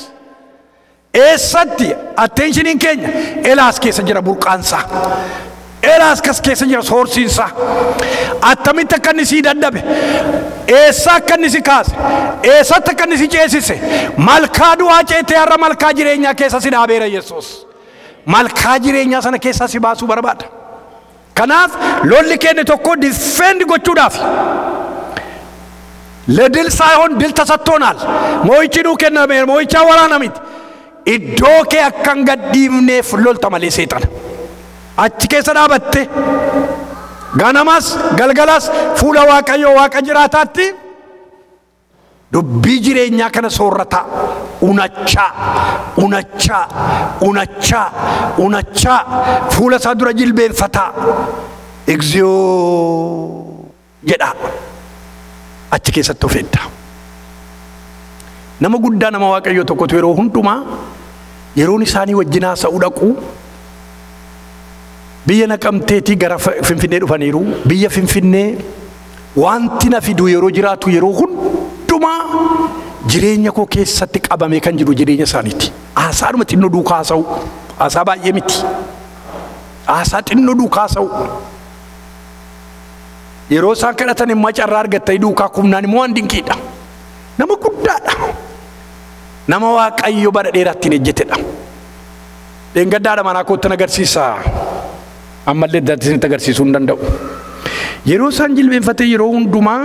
Eessatti attentioniin keenya Eelaas keessa jira burqaansa. Eelaas keessa jira soorsiinsa. Attamitti akka inni sii dadhabe, eessa akka inni si kaase, eessatti akka inni si ceesise, malkaa du'aa ceetee har'a malkaa jireenyaa keessa si dhaabeera Yesuus. Malkaa jireenyaa sana keessaa si baasuu barbaada. Kanaaf lolli keenya tokko defend gochuudhaaf ለድል ሳይሆን ድል ተሰጥቶናል። moo'ichi nuu kenname, moo'icha waraana miti. Iddoo kee akkan gadhiifneef lolta malee seexana. Achi keessa dhaabatte ganamas galgalas fuula Waaqayyoo Waaqa jiraataatti dubbii jireenyaa kana soorrataa unachaa fuula isaa dura jilbeenfataa Egziyoo jedha achi keessatti of edda. Nama guddaa nama Waaqayyoo tokkotu yeroo hundumaa yeroon isaanii wajjin haasa'uu dhaqu biyya Naqamteetii gara Finfinnee dhufaniiru. Biyya Finfinnee wanti na fidu yeroo jiraatu yeroo hundumaa jireenya koo keessatti qabamee kan jiru jireenya isaaniiti. Haasaadhuma xinnoo duukaa haasa'u. Haasaa baay'ee miti. Haasaa xinnoo duukaa haasa'u. Yeroo isaan kadhatan immoo carraa argattanii duukaa kumnaan immoo waan dinqiidha. Nama guddaadha. Nama Waaqayyo bara dheeraatti hin ejjetedha. Dheengaddaadha manaa kootti agarsiisa. Ammallee itti agarsiisuu hin danda'u. Yeroo isaan jilbeenfatee yeroo hundumaa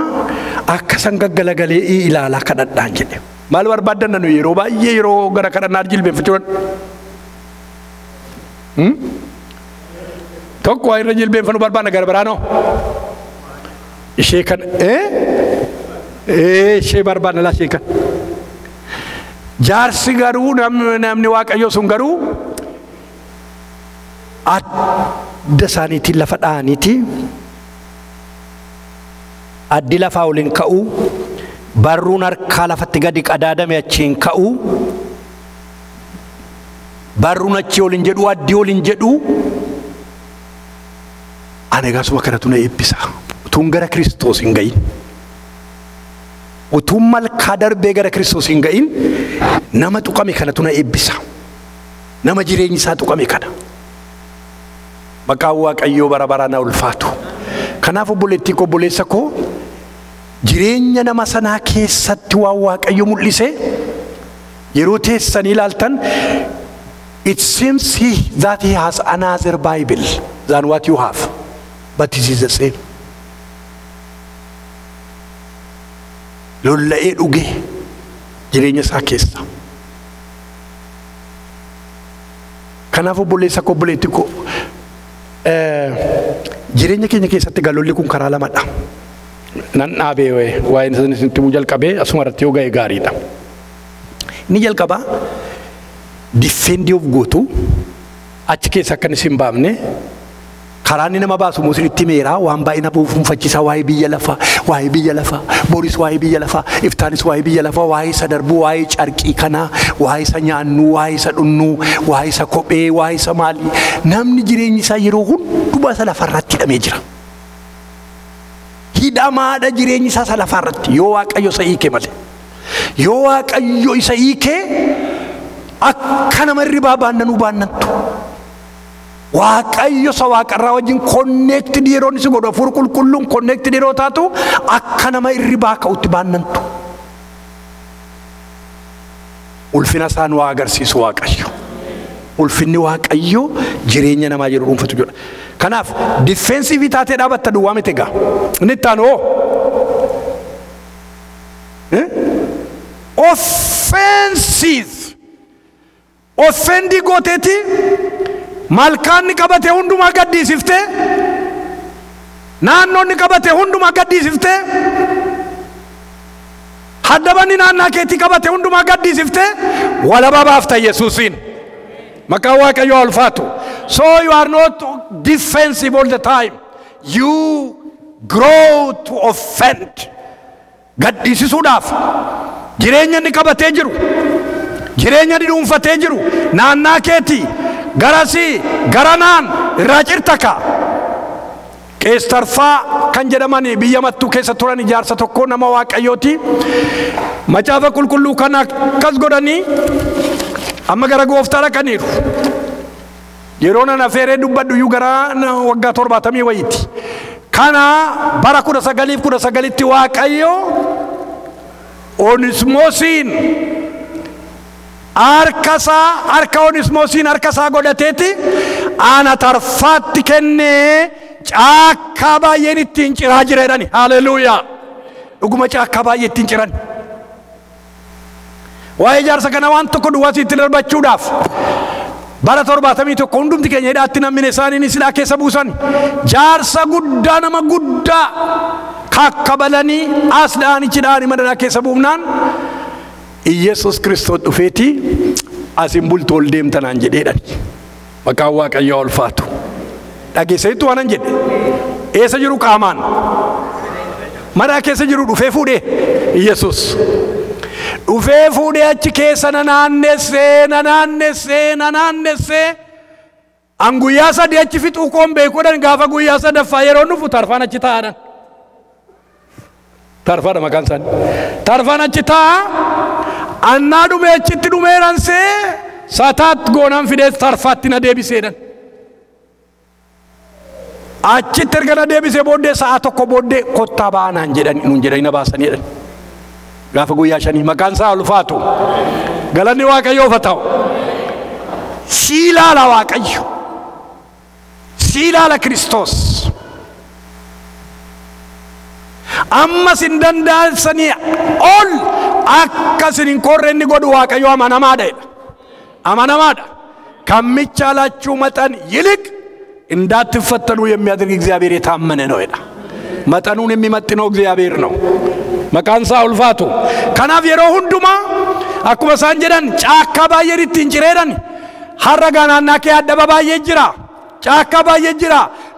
akka isaan gaggalagalee ilaalaa kadhadhaan jedhe. Maal barbaaddan nanu yeroo baay'ee yeroo gara kadhannaa jilbeenfachuu tokko waa irra jilbeenfannu barbaadna gara biraanoo. Ishee kan ishee barbaadna laa ishee kan. Jaarsi garuu namni Waaqayyo sun garuu adda isaaniitiin lafa dha'aniiti. Addi lafaa waliin ka'u. Barruun harkaa lafatti gadi qadaadame achiin ka'u. Barruun achii waliin jedhu addi waliin jedhu. Ani gaasuma kanatu na eebbisa. Utuun gara Kiristoos hin gahin. Utuun malkaa darbee gara Kiristoos hin gahin nama tuqame kanatu na eebbisa. Nama jireenyi isaa tuqame kana. Maqaan Waaqayyoo bara baraan haa ulfaatu. Kanaaf obboleettii koo obboleessa koo jireenya nama sanaa keessatti waan Waaqayyo mul'ise yeroo teessanii ilaaltan it seems that he has another Bible than what you have, but it is the same. Lolla'ee dhuge jireenya isaa keessa. Kanaaf obboleessa koo obboleettii koo jireenya keenya keessatti galolli kun karaa lamadha. Nan dhaabee waa'een isinitti muu jalqabee asuma irratti yoo ga'e gaariidha. Inni jalqabaa diffeendi of gootu achi keessa akka isin baafne karaa inni nama baasu musliitti meeraa waan baay'ee na buufunfachiisa waa'ee biyya lafaa boris waa'ee biyya lafaa iftaanis waa'ee biyya lafaa waa'ee isa darbuu waa'ee carqii kanaa waa'ee isa nyaannuu waa'ee isa dhunnuu waa'ee isa kophee waa'ee isa maalii namni jireenyi isaa yeroo hundumaa isa lafarratti hidhamee jira. Hidhamaadha jireenyi isaa lafarratti yoo Waaqayyo isa hiike malee. Yoo Waaqayyo isa hiike akka nama irraa baannanuu baannantu. Waaqayyo isa Waaqarraa wajjin connected yeroo inni si godhu hafuura qulqulluun connected yeroo taatu akka nama irraa ka'utti baannantu. Ulfina isaan waa agarsiisu Waaqayyo. Ulfinni Waaqayyo jireenya namaa yeroo dhuunfatu jira. Kanaaf defensive taatee dhaabatta duwwaa miti egaa. Inni itti offensive. Offendi gooteeti malkaanni qabate hundumaa gaddisiiftee naannoonni qabate hundumaa gaddisiiftee haddabanni naannaa keetii qabate hundumaa gaddisiiftee walaba baafta Yesuusiin. Maqaan Waaqayyoo ulfaatu. So you are not defensive all the time. You grow to offend. Gaddisiisuudhaaf jireenya inni qabatee jiru jireenya inni dhuunfatee jiru naannaa keetii garasii garanaan irraa cirtaka. Qeestarfaa kan jedhamanii biyya mattuu keessa turan ijaarsa tokko nama Waaqayyooti. Macaafa qulqulluu kana akkas godhanii amma gara Gooftaa dhaqaniiru. Yeroo nana feeree dubbadhu iyyuu gara waggaa 70 wayiiti. Kana bara 1919tti Waaqayyo Onismoosiin harka Onismoosiin harka isaa godhateeti ana tarfaatti kennee caakkaa baay'een ittiin ciraa jira jedhani. Haleluuyaa. Dhuguma caakkaa baay'ee ittiin ciran. Waa'ee ijaarsa kana waan tokko duwwaa sitti darbachuudhaaf bara 71 hundumti keenya hidhaatti namni isaanii silaa keessa buusan jaarsa guddaa nama guddaa kakkabalanii as dhaanichi dhaani madana keessa buufnaan Iyesuus Kiristoos dhufeeti asin bultu ol deemtanaan jedheedhan. Maqaan Waaqayyoo ulfaatu. dhageessanitu waan jedhe eessa jiru qaamaan madaa keessa jiru dhufee fuudhee Yesus dhufee fuudhee achi keessa nanaannessee an guyyaa sadii achi fixuu koon beekuudhaan gaafa guyyaa sadaffaa yeroo nufu tarfaan achi taa'adhaan tarfaadha maqaan isaanii tarfaan achi taa'a annaa dhumee achitti dhumeeransee sataat goonaan fidee tarfaatti na deebiseedhan achitti erga na deebisee booddee sa'a tokko booddee kottaa ba'anaan jedhan nuun jedhanii na baasaniidhan gaafa guyyaa shanii maqaan isaa ulfaatu galanni Waaqayyoof haa ta'u sii ilaala Waaqayyo sii ilaala Kiristoos ammas hin danda'ansanii ol akkasin hin korre inni godhu Waaqayyo amanamaadha ከሚቻላችሁ መጠን ይልቅ እንዳትፈተኑ የሚያደርግ እግዚአብሔር የታመነ ነው ይላል መጠኑን የሚመጥነው እግዚአብሔር ነው መቃንሳ ኡልፋቱ ከናፍ የሮ ሁንዱማ አኩመ ሳንጀዳን ጫካ ባየሪት እንጅሬዳን ሐረጋናና ከያደባባየ ጅራ ጫካ ባየ ጅራ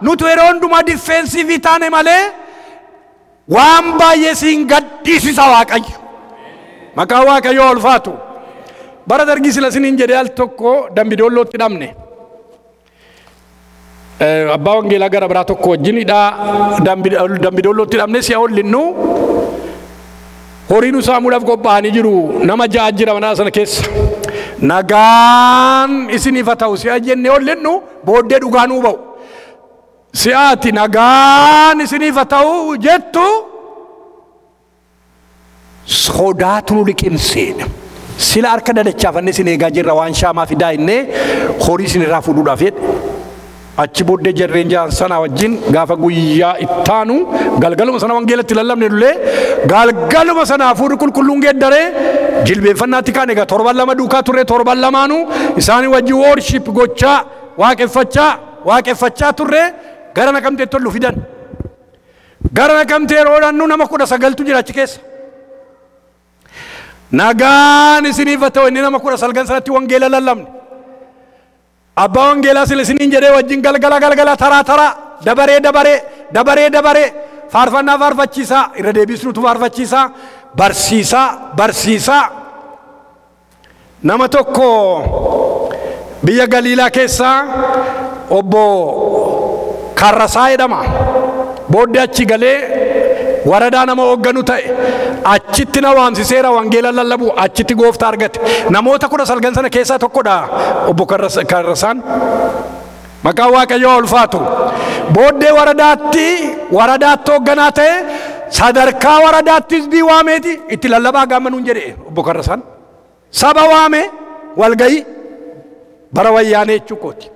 ኑቱ የሮ ሁንዱማ ዲፌንሲቭ ታኔ ማለ ዋምባየ ሲንገዲስ ሳዋቀይ መቃዋቀዮ ኡልፋቱ በረደርጊ ስለሲን እንጀዳል ተኮ ደምቢዶሎት ዳምኔ abbaa wangeelaa gara biraa tokko wajjinidha dambidollootti dhabne si'a ollinnu horiin saamuudhaaf qophaa'anii jiru nama ja'a jira mana sana keessa nagaan isiniif haa ta'u si'a jenne ollinnu booddee dhugaanuu ba'u si'aati nagaan isiniif haa ta'u jettu sodaatu nu liqimseedha sila harka dadachaafanne isin eegaa jirra waan shaamaa fidaa innee horii isinirraa fuudhuudhaaf jedhe achi booddee jarreen jaan sana wajjin gaafa guyyaa ittaanu galgaluma sana wangeelatti lallabne dulee galgaluma sana hafuurri qulqulluun geeddaree jilbeenfannaatti kaan egaa torban lama duukaa turre torban lamaanu isaanii wajji worship gochaa waaqeffachaa turre gara Naqamteetti ol fidan gara Naqamtee yeroodhannu nama 19tu jira achi keessa nagaan isiniif haa ta'u inni nama 19 sanatti wangeela lallabne abbaa wangeelaa silesiniin jedhee wajjin galgala taraa dabaree faarfannaa faarfachiisaa irra deebisnutu faarfachiisaa barsiisaa nama tokko biyya Galiilaa keessaa obbo Karrasaa jedhama booddee achi galee waradaa nama hoogganu ta'e achitti na waamsiseera wangeela lallabu achitti gooftaa argate namoota 19 sana keessaa tokkodha obbo Karrasaan maqaa Waaqayyoo ulfaatu booddee waradaatti hoogganaa ta'e sadarkaa waradaattis bii waameeti itti lallabaa gaamanuun jedhe obbo Karrasaan saba waame walgayii bara wayyaanee jechuukooti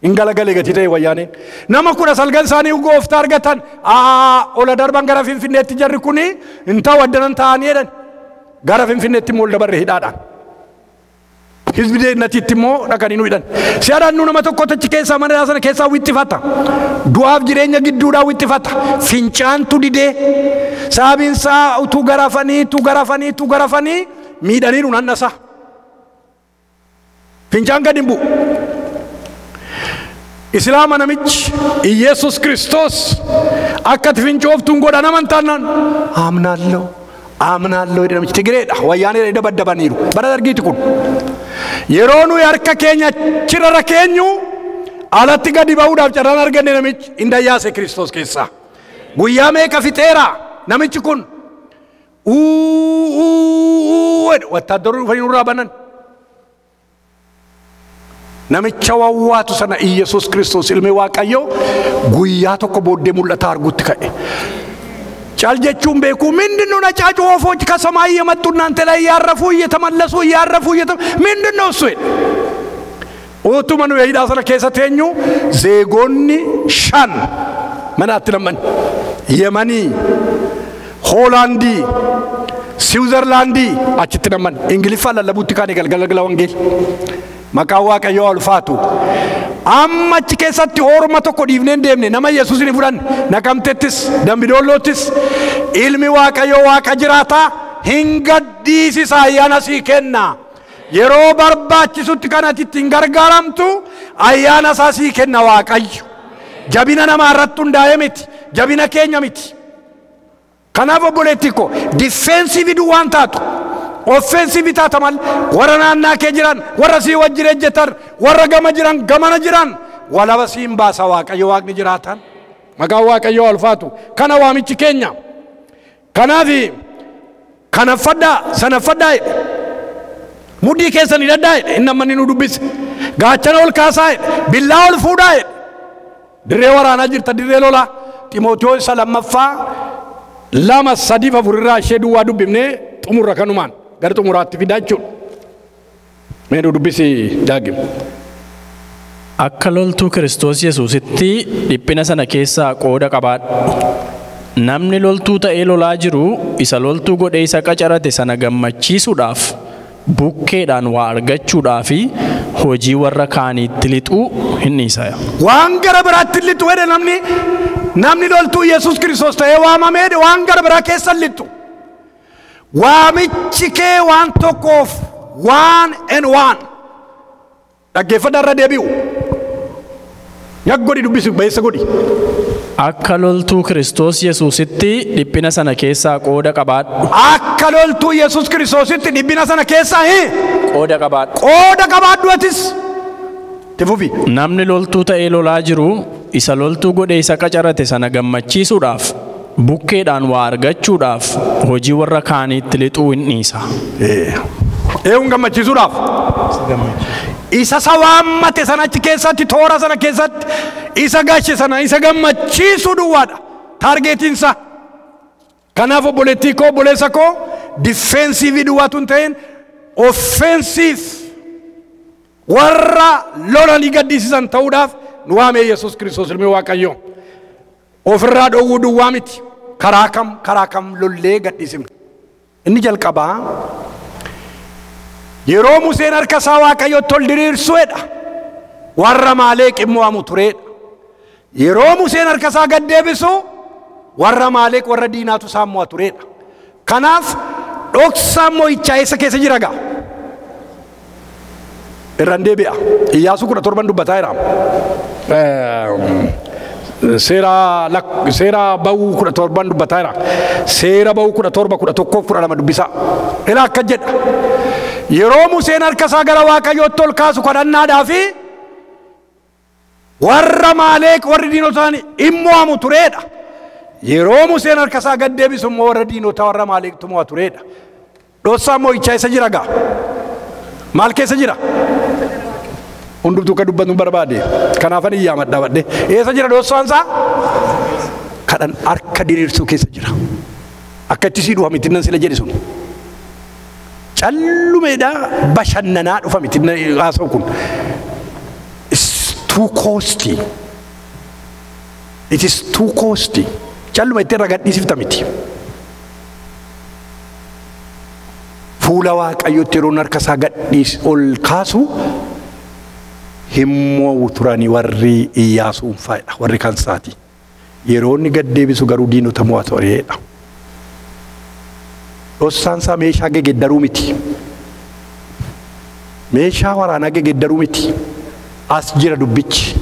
ingalagale gati ta'e wayyaaneen nama 19 isaanii gooftaa argatan ola darban gara Finfinneetti jarri kuni inta waddanan ta'anii jedhan gara Finfinneetti mool dabarre hidhaadhaan hizbi deennatiitti immoo dhaqanii nu hidhan si'aadhaan nu nama tokko achi keessaa mana sana keessaa wixxifata du'aaf jireenya gidduudhaa wixxifata fincaantu didee saabiinsaa utuu garafanii miidhanii nu nannasa fincaan gad hin bu'u Islaama namichi Yesus Kristos akkati fincooftuun godha namantaannan amnaallo jedhe namichi Tigireedha wayyaanee dabaddabaniiru bara dargiiti kun yeroo nuyi harka keenya chirara keenyu alatti gadi ba'uudhaaf carraan arganne namichi indayyaase Kristos keessaa guyyaa meeqa fixeera namichi kun wattaaddaruu dhufanii nurraa banan namicha wawwaatu sana Yesus Kristos ilmi Waaqayyoo guyyaa tokko booddee mul'ata arguutti ka'e ጫል ጀቹም ቤኩ ምንድነው ነጫጭ ወፎች ከሰማይ የመጡና አንተ ላይ ያረፉ እየተመለሱ ምንድነው እሱ ኦቱመኑ የሂዳ ሰለ ከሰተኙ ዜጎኒ ሻን መናትለመን የመኒ ሆላንዲ ስዊዘርላንዲ አችትለመን እንግሊዝ ፈለለቡት ካኔ ገልገለግላ ወንጌል መቃዋ ቀዮ አልፋቱ አማች ከሰት ኦሮማ ተኮ ዲቭነን ደምኔ ነማ ኢየሱስን ይፉዳን ነቀምቴትስ ደምቢዶሎትስ ኢልሚ ዋቀዮ ዋቀ ጅራታ ሂንገዲሲ ሳያናሲ ከና የሮ በርባችሱት ከናቲት እንገርጋራምቱ አያናሳሲ ከና ዋቀዩ jabina namaa irratti hundaa'e miti, jabina keenya miti. Kanaaf obboleettii koo difeensiivii duwwaan taatu, offensiivii taata mal warra naannaa kee jiran, warra sii wajjin ejjetan, warra gama jiran, gamana jiran walaba siin baasa Waaqayyo Waaqni jiraatan. Maqaan Waaqayyo ulfaatu. Kana waamichi keenya. Kanaaf kana faddaa sana faddaa mudhii keessan hidhadhaa inni amma nu dubbise. Gaachana ol kaasaa billaa ol fuudhaa dirree waraanaa jirta dirree lolaa. Ximootiyoos isa lammaffaa 2:3-4 irraa ishee duwwaa dubbifnee xumurra kanumaan gara xumuraatti fidaa jechuudha. Mee nu dubbisi daagim. Akka loltuu Kiristoos Yesuusitti dhiphina sana keessaa qooda qabaadhu. Namni loltuu ta'ee lolaa jiru isa loltuu godhee isa qacarate sana gammachiisuudhaaf, bukkeedhaan waa argachuudhaaf hojii warra kaaniitti lixuu hin dhiisa. Waan gara biraatti lixu jedhe namni loltuu Yesuus Kiristoos ta'ee waamamee waan gara biraa keessa lixu. Waamichi kee waan tokkoof waan en waan dhaggeeffadhaa irra deebi'u. Yak godhi dubbisi beessa godhi. Akka loltuu Kiristoos Yesuusitti dhiphina sana keessaa qooda qabaadhu. Akka loltuu Yesuus Kiristoositti dhiphina sana keessaa qooda qabaadhu. Qooda qabaadhu atis. Tifufi. Namni loltuu ta'ee lolaa jiru isa loltuu godhee isa qacarate sana gammachiisuudhaaf, bukkeedhaan waa argachuudhaaf hojii warra kaaniitti lixuu hin dhiisa. Eewun gammachiisuudhaaf. Isa sawaammate sana achi keessatti toora sana keessatti isa gaashe sana isa gammachiisuu duwwaadha taargeetiinsa. Kanaaf obboleettii koo obboleessa koo difeensiivii duwwaatu hin ta'in offensiif warra lolanii gaddisiisan ta'uudhaaf nu waamee Yesuus Kiristoos ilmi Waaqayyoo. Ofirraa dhoowwuu duwwaa miti. Karaa kam lollee gaddisiifne. Inni jalqabaa yeroo Museen harka isaa Waaqayyootti ol diriirsuudha warra Amaaleq immoo tureedha. Yeroo Museen harka isaa gad deebisu warra Amaaleq warra diinaatu isaa immoo tureedha. Kanaaf dhoksaa mo'ichaa eessa keessa jira gaa? Irraan deebi'a. Iyyaasuu 17 dubbataa jira. Seera ba'uu 17 dubbataa jira. Seera ba'uu 17, 11, 12 dubbisaa. Ilaa akka jedha. Yeroo Museen harka isaa gara Waaqayyootti ol kaasu kadhannaadhaaf warra Amaaleq warri diinotaan immoo tureedha. Yeroo Museen harka isaa gad deebisu immoo warra diinotaa warra Amaaleqtu immoo tureedha. Dhoksaa mo'ichaa eessa jira gaa? Maal keessa jira? Hundumtuu ka dubbatu barbaade. Kanaafan iyyamadhaa badhe. Eessa jira dhoksaan isaa? Kadhan harka diriirsuu keessa jira. Akka itti sii dhufa miti nan sila jedhe sun. Callumeedha bashannanaa dhufa miti haasa'u kun. It's too costly. It is too costly. Calluma itti irra gadhiisifta miti. Fuula Waaqayyootti yeroo harka isaa gadhiis ol kaasu himmoo turanii warri Iyyaasuun faayidha warri kan isaati. Yeroo inni gad deebisu garuu diinota mo'atoreedha. Dhoksaan isaa meeshaa geggeeddaruu miti. Meeshaa waraanaa geggeeddaruu miti. As jira dubbichi.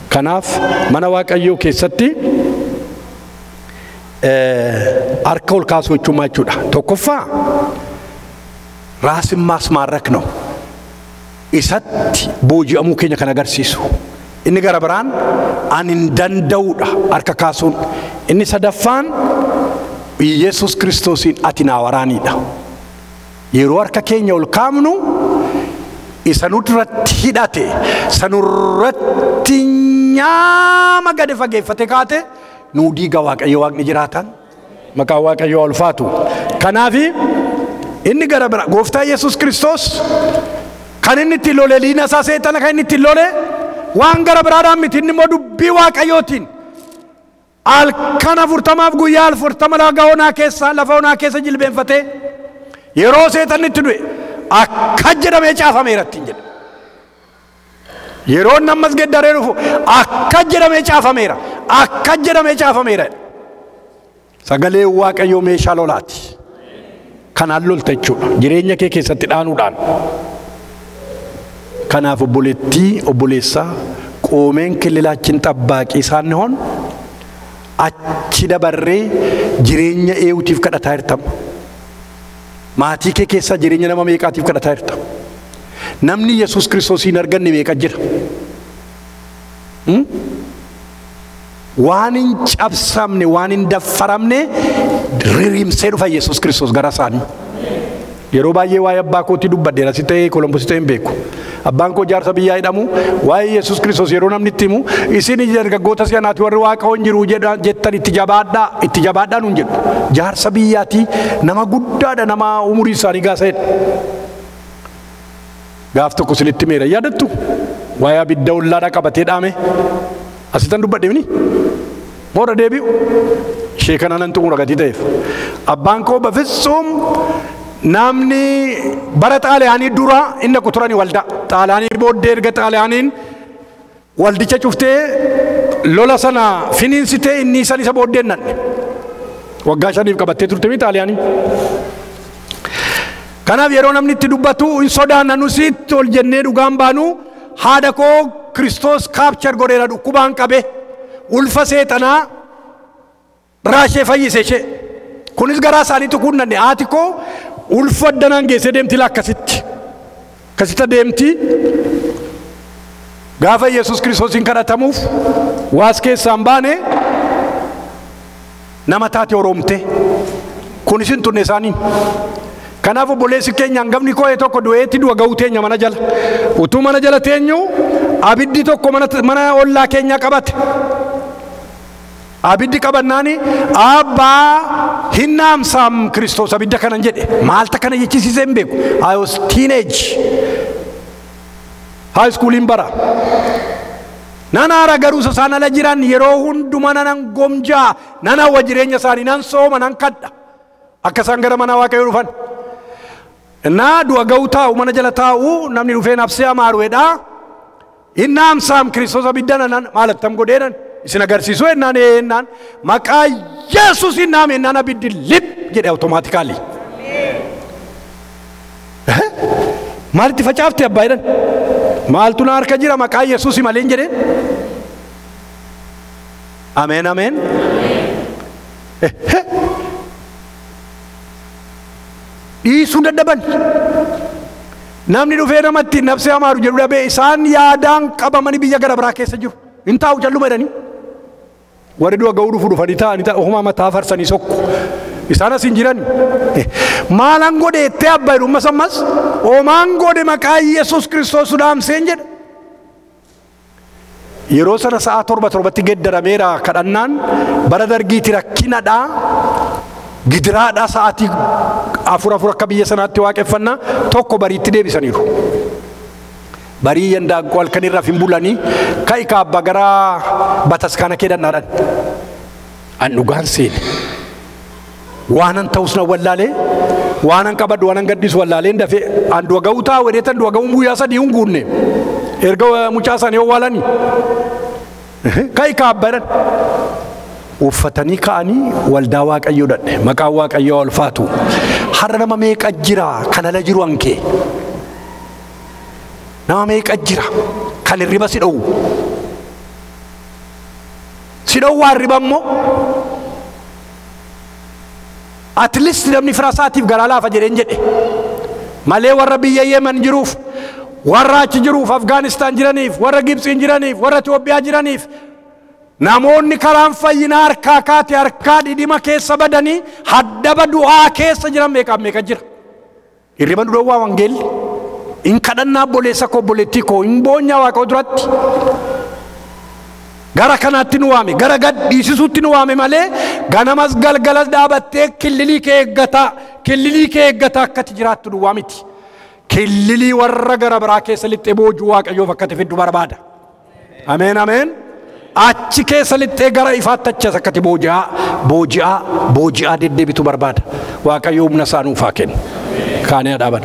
Kanaaf mana Waaqayyoo keessatti harka ol kaasuu jechuudha. Tokkoffaa raasin maasmaarrak ነው isatti booji'amuu keenya kan agarsiisu. Inni gara biraan ani hin danda'uudha harka kaasuun. Inni sadaffaan Yesuus Kiristoosiin ati naa waraaniidha. Yeroo harka keenya ol kaamnu isa nurratti hidhate sanurratti nyaama gadi fageeffate kaate nuu diiga Waaqayyo Waaqni jiraatan maqaan Waaqayyo ulfaatu. Kanaaf inni gara bira gooftaa Yesuus Kiristoos kan inni itti lole liina isaa seexana kan inni itti lole waan gara biraadhaan miti. Inni immoo dubbii Waaqayyootiin halkan 40 guyyaa 40 lafa onaa keessa jilbeenfatee yeroo seexanni itti du'e akka jedhamee caafameera ittiin jedhe. Yeroo nammas geddaree dhufu akka jedhamee caafameera. Sagalee Waaqayyoo meeshaa lolaati. Kanaan lolta jechuudha jireenya kee keessatti dhaanuudhaan. Kanaaf obboleettii obboleessaa qoomeen kililaachiin xabbaaqii isaan hon achi dabarree jireenya eewutiif kadhataa jirtam. Maatii kee keessa jireenya nama meeqaatiif kadhataa jirta? Namni Yesuus Kiristoosiin arganne meeqa jira? Waan hin cabsamne, waan hin daffaramne ririmsee dhufa Yesuus Kiristoos gara isaanii. Yeroo baay'ee waa'ee abbaa kootii dubbadheera si ta'ee Kolombos ta'ee hin beeku. Abbaan koo jaarsa biyyaa jedhamu waa'ee Yesuus Kiristoos yeroo namni itti himu isin dargaggoota si'anaati warri Waaqayyoon jiru jettan itti jabaadhaa nuun jedhu. Jaarsa biyyaati nama guddaadha, nama umurii isaanii gaasa'edha. Gaaf tokko isinitti meera yaadattu waa'ee abidda ollaadhaa qabatee dhaame asitan dubbadheemni moora deebi'u ishee kana nan xumura gatii ta'eef. Abbaan koo bafissuum namni bara xaaliyaanii dura inni kuturani waldaa xaaliyaanii booddee erga xaaliyaaniin waldicha cuftee lola sana finiinsitee inni san isa booddee nanne waggaa 5 qabattee turte mi xaaliyaanii. Kanaaf yeroo namni itti dubbatu hin sodaanna nusitti ol jennee dhugaan baanu haadha koo Kiristoos kaapchar godheera dhukkubaan qabe ulfa seexanaa raashee fayyise ishee. Kunis garaa isaaniitu kunnanne haati koo ulfa addanaan geessee deemti akkasitti deemti. Gaafa Yesuus Kiristoosiin kadhatamuuf waas keessaan baane nama taate oroomte. Kunis hin turne isaaniin. Kanaaf obboleessi keenya hangafni koo tokko du'eetti du'a ga'uu teenya mana jala. Utuu mana jala teenyu abiddi tokko mana ollaa keenya qabate. Abiddi qabannaani abbaa hinnaamsaam Kiristoos abidda kanan jedhe maalta kana jechisiisee hin beeku. I was teenage high school hin bara. Nan aara garuu isaan ala jiran yeroo hunduma nan gomjaa nan hawwa jireenya isaanii nan sooma nan kadha akka isaan gara mana Waaqayyoo dhufan. Naa du'a ga'uu taa'u mana jala taa'u namni dhufee nafsee amaaruedha. Hinnaamsaam Kiristoos abidda nan maalattam godheenan isin agarsiisu ennaan maqaa Yesuus hinnaame ennaan abiddi lip jedhe awutomaatikaalii. Maalitti facaafte abbaa jedhan maaltu na harka jira maqaa Yesuus malee hin jedheen. Ameen ameen. Dhiisuu dadhaban namni dhufee namatti nafsee amaaru jedhu dhabee isaan yaadaan qabamanii biyya gara biraa keessa jiru. Hin taa'u jalluma jedhanii warri du'a ga'uu dhufanii taa'anii ofumaa mataa farsanii sokku isaan as hin jiran. Maalan godhe ettee abbaa jedhu ammas oomaan godhe maqaa Yesuus Kiristoos dhaamseen jedha. Yeroo sana sa'a 7 geeddarameera kadhannaan bara dargiiti rakkinadhaa gidiraadhaa sa'aatii 4 akka biyya sanaatti waaqeffannaa tokko bariitti deebisaniiru. Barii yandaaqqoo halkanirraa hin bulanii ka'i kaabba gara bataskaana keedhannaadhaan an dhugaan seene waanan ta'us na wallaalee waanan qabadhu waanan gaddisu wallaalee dafee an du'a ga'uu taa'u wedheetan du'a ga'uun guyyaa 3 hin guunne erga mucaa isaanii owwaalanii ka'i kaabbaadhaan uffatanii ka'anii waldaa Waaqayyoo dhadhe maqaan Waaqayyoo ulfaatu. Har'a nama meeqa jira kan ala jiru hankee nama meeqa jira kan hirriba si dhowwu waan hirriba immoo at least namni fira isaatiif garaa laafa jedheen jedhe malee warra biyya Yemen jiruuf warra achi jiruuf Afgaanistaan jiraniif warra Gibsiin jiraniif warra Itoophiyaa jiraniif namoonni karaan fayyinaa harkaa kaate harkaa dhidhima keessa badanii haddaba du'aa keessa jiran meeqa jira. Hirriba dhowwaa wangeelli in kadhannaa obboleessa koo obboleettii koo in boonyaa Waaqa duratti gara kanaatti nu waame gara gad dhiisisuutti nu waame malee ganamas galgalas dhaabattee killilii kee eeggataa akkati jiraattu duwwaa miti. Killilii warra gara biraa keessa lixxee boojuu Waaqayyoof akkati fiddu barbaada. Ameen ameen. Achi keessa lixxee gara ifaatti achas akkati booji'aa deddeebitu barbaada. Waaqayyo humna isaa nuuf haa kennu. Kaanee dhaaban.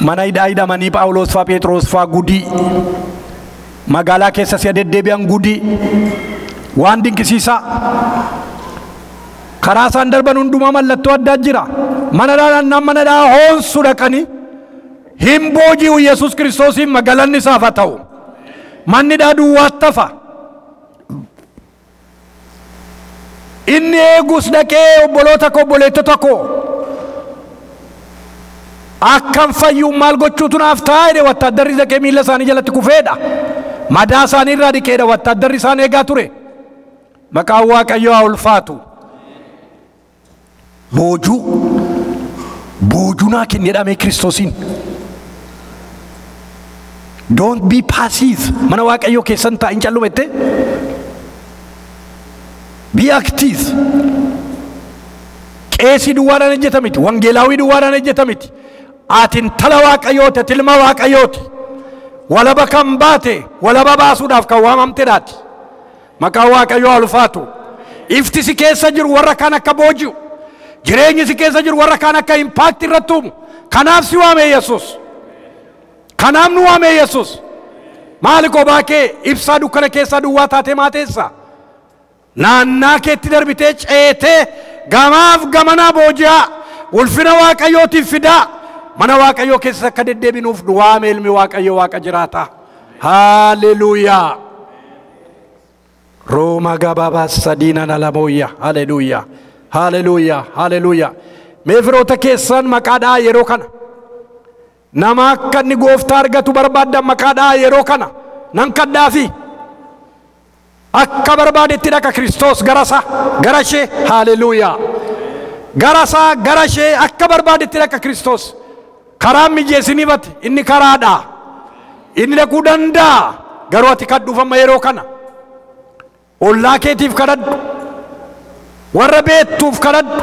Mana hidhaa hidhamanii Phaawulos fa'aa Phexros fa'aa gudii magaalaa keessa si deddeebi'an gudii waan dinqisiisaa karaa isaan darban hundumaa mallattoo addaa jira. Manadhaa hoonsu dhaqanii hin booji'u Yesuus Kiristoosiin magaalanni isaaf haa ta'u. Manni duwwaatti hafa. Inni eegus dhaqee obboloota koo obboleettota koo akkam fayyuu maal gochuutu naaf ta'a jedhe wattaaddarri dhaqee miilla isaanii jalatti kufeedha. Madaa isaanii irraa dhiqeedha wattaaddarri isaan eegaa ture. Maqaan Waaqayyoo haa ulfaatu. Boojuu naa kennedhame Kiristoosiin. Don't be passive. Mana Waaqayyoo keessan taa'in callumette. Be active. Qeesii duwwaadhaan ejjeta miti. Wangeelaawii duwwaadhaan ejjeta miti. Ati intala Waaqayyooti, ati ilma Waaqayyooti. Walaba kan baate, walaba baasuudhaaf kan waamamteedhaati. Maqaan Waaqayyoo haa ulfaatu. Ifti si keessa jiru warra kaan akka booji'u. Jireenyi si keessa jiru warra kaan akka impaakti irratti uumu. Kanaaf si waame Yesuus. Kanaaf nu waame Yesuus. Maali kophaa kee ibsaa dukkana keessaa duwwaa taatee maateessa? Naannaa keetti darbitee ceetee gamaaf gamanaa booji'aa ulfina Waaqayyootiif fidaa. Mana Waaqayyoo keessa akka deddeebinuuf waame ilmi Waaqayyoo Waaqa jiraata. Haleluuyaa. Rooma gabaabaa sadiina nalamoyya. Haleluuyaa. Haleluuyaa. Haleluuyaa. Mee firoota keessan maqaadhaa yeroo kana. Nama akka inni gooftaa argatu barbaaddan maqaadhaa yeroo kana. Nan kadhaafi. Akka barbaadetti dhaqa Kiristoos garasa garashee. Haleluuyaa. Garasa garashee akka barbaadetti dhaqa Kiristoos. Karaa mijeessini bate inni karaadha. Inni dhaquu danda'a. Garuu ati kadhuufamma yeroo kana. Ollaa keetiif kadhadhu. Warra beektuuf kadhadhu.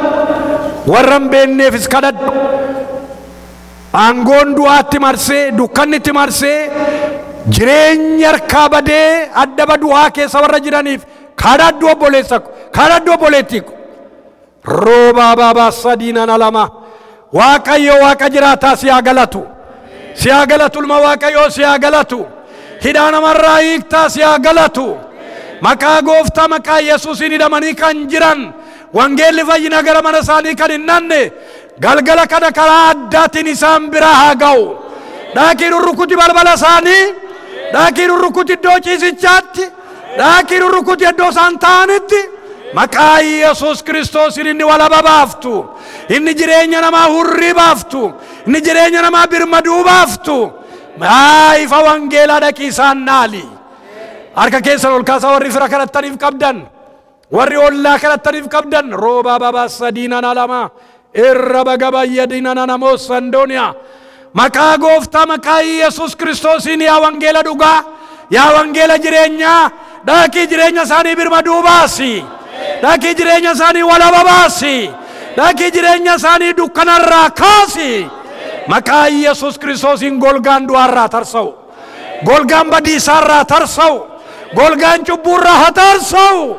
Warra hin beekneefis kadhadhu. Aangoon du'aatti marsee dukkanni itti marsee jireenya harkaa badee adda du'aa keessa warra jiraniif kadhadhu obboleessa ko. Kadhadhu obboleettii ko. Roobaa baabaa sadiina nalama. Waaqayyo Waaqa jiraataa si haa galatu. Si haa galatu ilma Waaqayyoo si haa galatu. Hidhaa namarraa hiiktaa si haa galatu. Maqaa gooftaa maqaa Yesuusiin hidhamanii kan jiran wangeelli fayyina gara mana isaanii kan hin nanne galgala kana karaa addaatiin isaan bira haa ga'u. Dhaaqii rurrukuti balbala isaanii. Dhaaqii rurrukuti iddoo ciisichaatti. Dhaaqii rurrukuti iddoo isaan ta'anitti. Maqaa Yesuus Kiristoosiin inni walaba baaftu. Inni jireenya namaa hurrii baaftu. Inni jireenya namaa birmaduu baaftu. Ifa wangeelaa dhaqii isaan naali. Harka keessan ol kaasaa warri fira kadhattaniif qabdan. Warri ollaa kadhattaniif qabdan. Roobaa baabaa sadiina nalama. Irra bagabayyadina nanamoo sandooniyaa. Maqaa gooftaa maqaa Yesuus Kiristoosiin yaa wangeela dhugaa. Yaa wangeela jireenyaa. Dhaqii jireenya isaanii birmaduu baasi. Dhaqii jireenya isaanii walaba baasi. Dhaqii jireenya isaanii dukkanarraa kaasi. Maqaa Yesuus Kiristoosiin golgaan du'aarraa tarsa'u. Golgaan badiisaarraa tarsa'u. Golgaan cubbuurraa haa tarsa'u.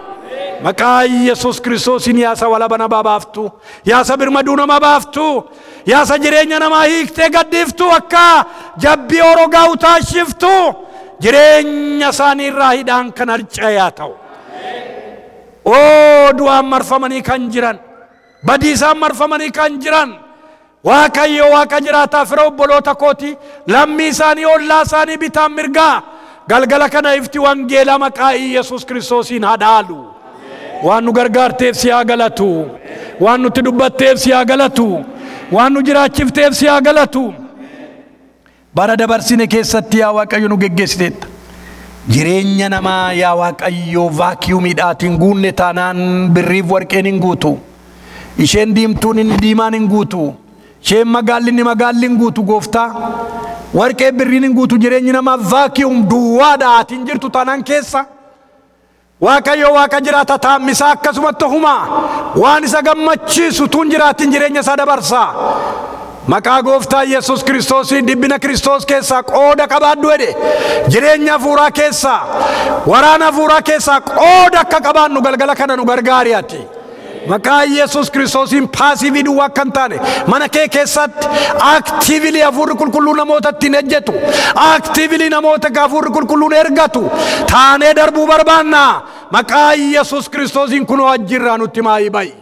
Maqaa Yesuus Kiristoosiin yaasa walaba namaa baaftu. Yaasa birmaduu namaa baaftu. Yaasa jireenya namaa hiiktee gaddiiftu akka jabbii orogaa utaashiftu. Jireenya isaanii irraa hidhaan kan harca'ee ta'u. Du'aan marfamanii kan jiran. Badiisaan marfamanii kan jiran. Waaqayyo Waaqa jiraataa fira obboloota kooti. Lammii isaanii ollaa isaanii bitaan mirgaa. Galgala kana ifti wangeela maqaa Yesuus Kiristoosiin haa dhaalu. Waan nu gargaarteef si haa galatu. Waan nutti dubbatteef si haa galatu. Waan nu jiraachifteef si haa galatu. Bara dabarsine keessatti yaa Waaqayyo nu geggeessiteetta. Jireenya namaa yaa Waaqayyo vaakiyuumiidhaatiin guunne taanaan birriif warqeen hin guutu. Isheen diimtuun inni diimaan hin guutu. Isheen magaalli inni magaalli hin guutu gooftaa. Warqee birriin hin guutu jireenyi namaa vaakiyuum duwwaadhaatiin jirtu taanaan keessa. Waaqayyo Waaqa jiraata taammisaa akkasumatti humaa. Waan isa gammachiisu tuun jiraatiin jireenya isaa dabarsaa. Maqaa gooftaa Yesuus Kiristoosiin dhibbina Kiristoos keessaa qooda qabaadhu jedhe. Jireenya hafuuraa keessaa, waraana hafuuraa keessaa qooda akka qabaannu galgala kana nu gargaari ati. Maqaa Yesuus Kiristoosiin paasiivii duwwaa kan taane mana kee keessatti aktiivili hafuurri qulqulluu namootatti hin ejjetu. Aktiivili namoota hafuurri qulqulluun ergatu taanee darbuu barbaanna. Maqaa Yesuus Kiristoosiin kunoo ajjirraa nutti maayii ba'i.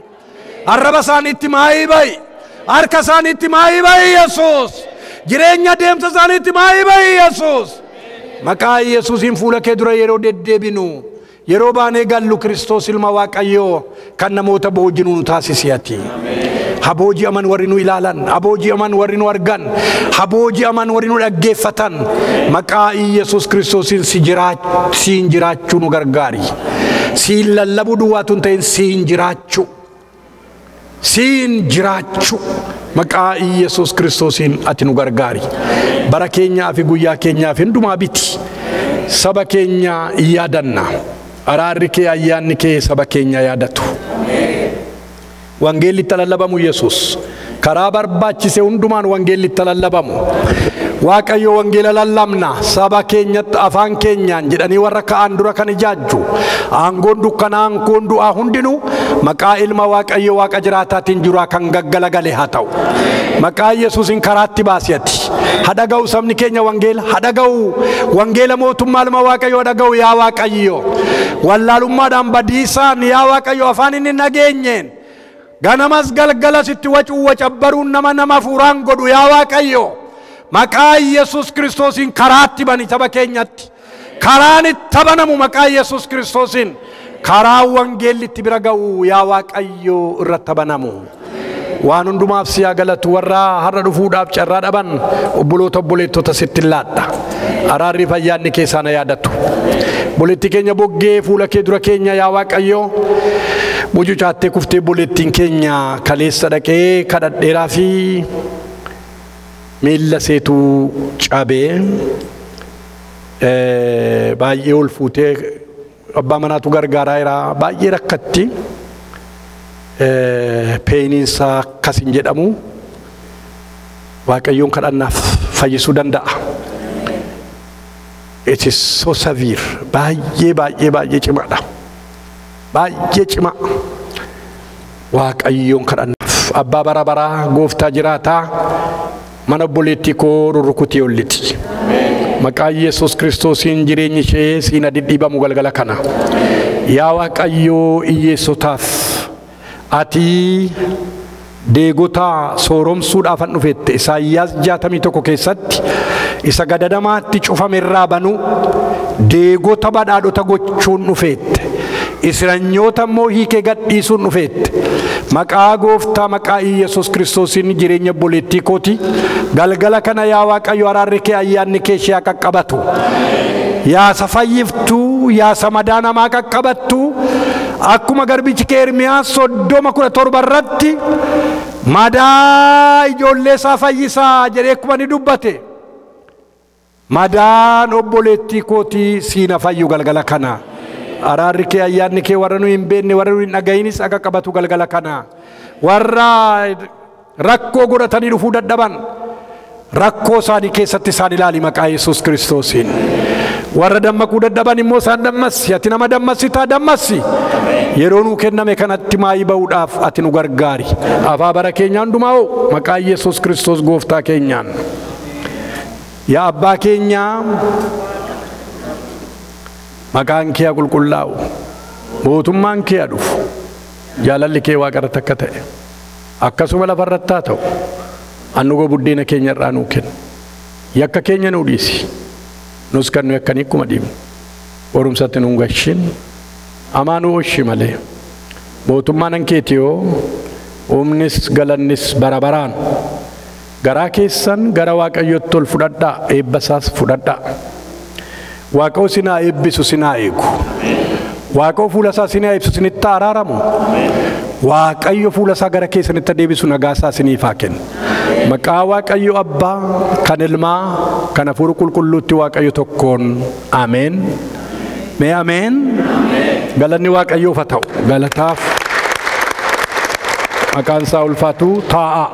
Arraba isaaniitti maayii ba'i. Harka isaaniitti maayii ba'i Yesuus. Jireenya deemsa isaaniitti maayii ba'i Yesuus. Maqaa Yesuusiin fuula kee dura yeroo deddeebinu yeroo baanee gallu Kiristoos ilma Waaqayyoo kan namoota boojinuu nu taasisiyati. Habooji aman warri nu ilaalan, habooji aman warri nu argan, habooji aman warri nu dhaggeeffatan. Maqaa Yesuus Kiristoosiin siin jiraachuu nu gargaari. Siin lallabuu duwwaatu hin ta'in siin jiraachuu. Siin jiraachuu. Maqaa Yesuus Kiristoosiin ati nu gargaari. Bara keenyaa fi guyyaa keenyaa fi hundumaa biti. Saba keenya yaadanna. Araarri kee ayyaanni kee saba keenya yaadatu. Wangeelli talallabamu Yesuus. Karaa barbaachise hundumaan wangeelli talallabamu. Waaqayyo wangeela lallabna saba keenyatti afaan keenyaan jedhanii warra ka'an dura kan ijaajju. Aangoon dukkanaa aangoon du'aa hundinuu maqaa ilma Waaqayyo Waaqa jiraataatiin jiru kan gaggalagale haa ta'u. Maqaa Yesuusiin karaatti baasiyati. Hadhaga'u sabni keenya wangeela, hadhaga'u wangeela mootummaa ilma Waaqayyo, hadhaga'u yaa Waaqayyo. Wallaalummaadhaan badiisaan yaa Waaqayyo afaan inni nageenyeen. Ganamas galgalas itti wacabbaruun nama fuuraan godhu yaa Waaqayyo. Maqaa Yesuus Kiristoosiin karaatti bani saba keenyatti. Karaan itti banamu maqaa Yesuus Kiristoosiin. Karaa wangeelli itti bira ga'u yaa Waaqayyo irratti banamu. Waan hundumaaf si haa galatu. Warra har'a dhufuudhaaf carraa dhaban obboloota obboleettota sitti laadha. Araarri fayyaanni keessaa na yaadatu. Boleetti keenya boggee fuula kee dura keenya yaa Waaqayyo. Mucucaattee kuftee boleettiin keenya kaleessa dhaqee kadhadheeraa fi miilla seetuu cabee baay'ee ol fuutee abbaa manaatu gargaaraa jira. Baay'ee rakkatti. Peeniinsaa akkasin jedhamu Waaqayyoon kadhannaaf fayyisuu danda'a. It is so severe. Baay'ee cimaadha. Baay'ee cima. Waaqayyoon kadhannaaf abbaa bara baraa gooftaa jiraataa mana obboleettii koo rurrukutii olliti. Maqaa Yesuus Kiristoosiin jireenyi ishee siin dhidhiibamu galgala kana. Yaa Waaqayyoo hiyyeessotaaf ati deegota sooromsuudhaaf an dhufette. Isaayyaas 61 keessatti isa gadadamaatti cufame irraa banu deegota badhaadhota gochuun dhufette. Israanyoota immoo hiikee gadhiisuun dhufette. Maqaa gooftaa maqaa Yesuus Kiristoosiin jireenya obboleettii kooti galgala kana yaa Waaqayyo araarri kee ayyaanni kee ishee qaqqabatu. Yaa safayyiftuu yaa samadaanamaa qaqqabattu. Akkuma garbichi kee Ermiyaas 30:17 irratti madaa ijoollee isaa fayyisaa jedhee akkuma ni dubbate. Madaan obboleettii kootii siina fayyu galgala kana. Araarri kee ayyaanni kee warra nu hin beekne warra nu hin dhaga'inis akka qabatu galgala kana. Warra rakkoo godhatanii dhufuu dadhaban rakkoo isaanii keessatti isaan ilaali maqaa Yesuus Kiristoosiin. Warra dammaquu dadhaban immoo isaan dammassi. Ati nama dammasitaa dammassi. Yeroo nuu kenname kanatti maayii ba'uudhaaf ati nu gargaari. Afaa bara keenyaan hundumaa maqaa Yesuus Kiristoos gooftaa keenyaan. Yaa abbaa keenyaa maqaan kee qulqullaa'u. Mootummaan kee dhufu. Jaalalli kee waaqarratti akka ta'e. Akkasuma lafarratti haa ta'u. Annugoo buddeena keenya irraa nuu kenni. Yakka keenya nuu dhiisi. Nus kan nu yakkanii akkuma dhiibnu. Orumsatti nu hin gashin. Amaanuu oshi malee. Mootummaan hankeeti yoo humnis galannis bara baraan. Garaa keessan gara Waaqayyootti ol fudhadhaa. Eebbasaas fudhadhaa. Waaqayyo sinaa eebbisu sinaa eegu. Waaqayyo fuula isaa sinaa eebbisu sinitti araaramu. Waaqayyo fuula isaa gara keessanitti deebisu nagaa isaa siniif haa kennu. Maqaa Waaqayyo Abbaa kan Ilmaa kan Hafuura Qulqulluutti Waaqayyo tokkoon ameen. Mee ameen. Galanni Waaqayyoof haa ta'u. Galataaf maqaan isaa ulfaatu taa'a.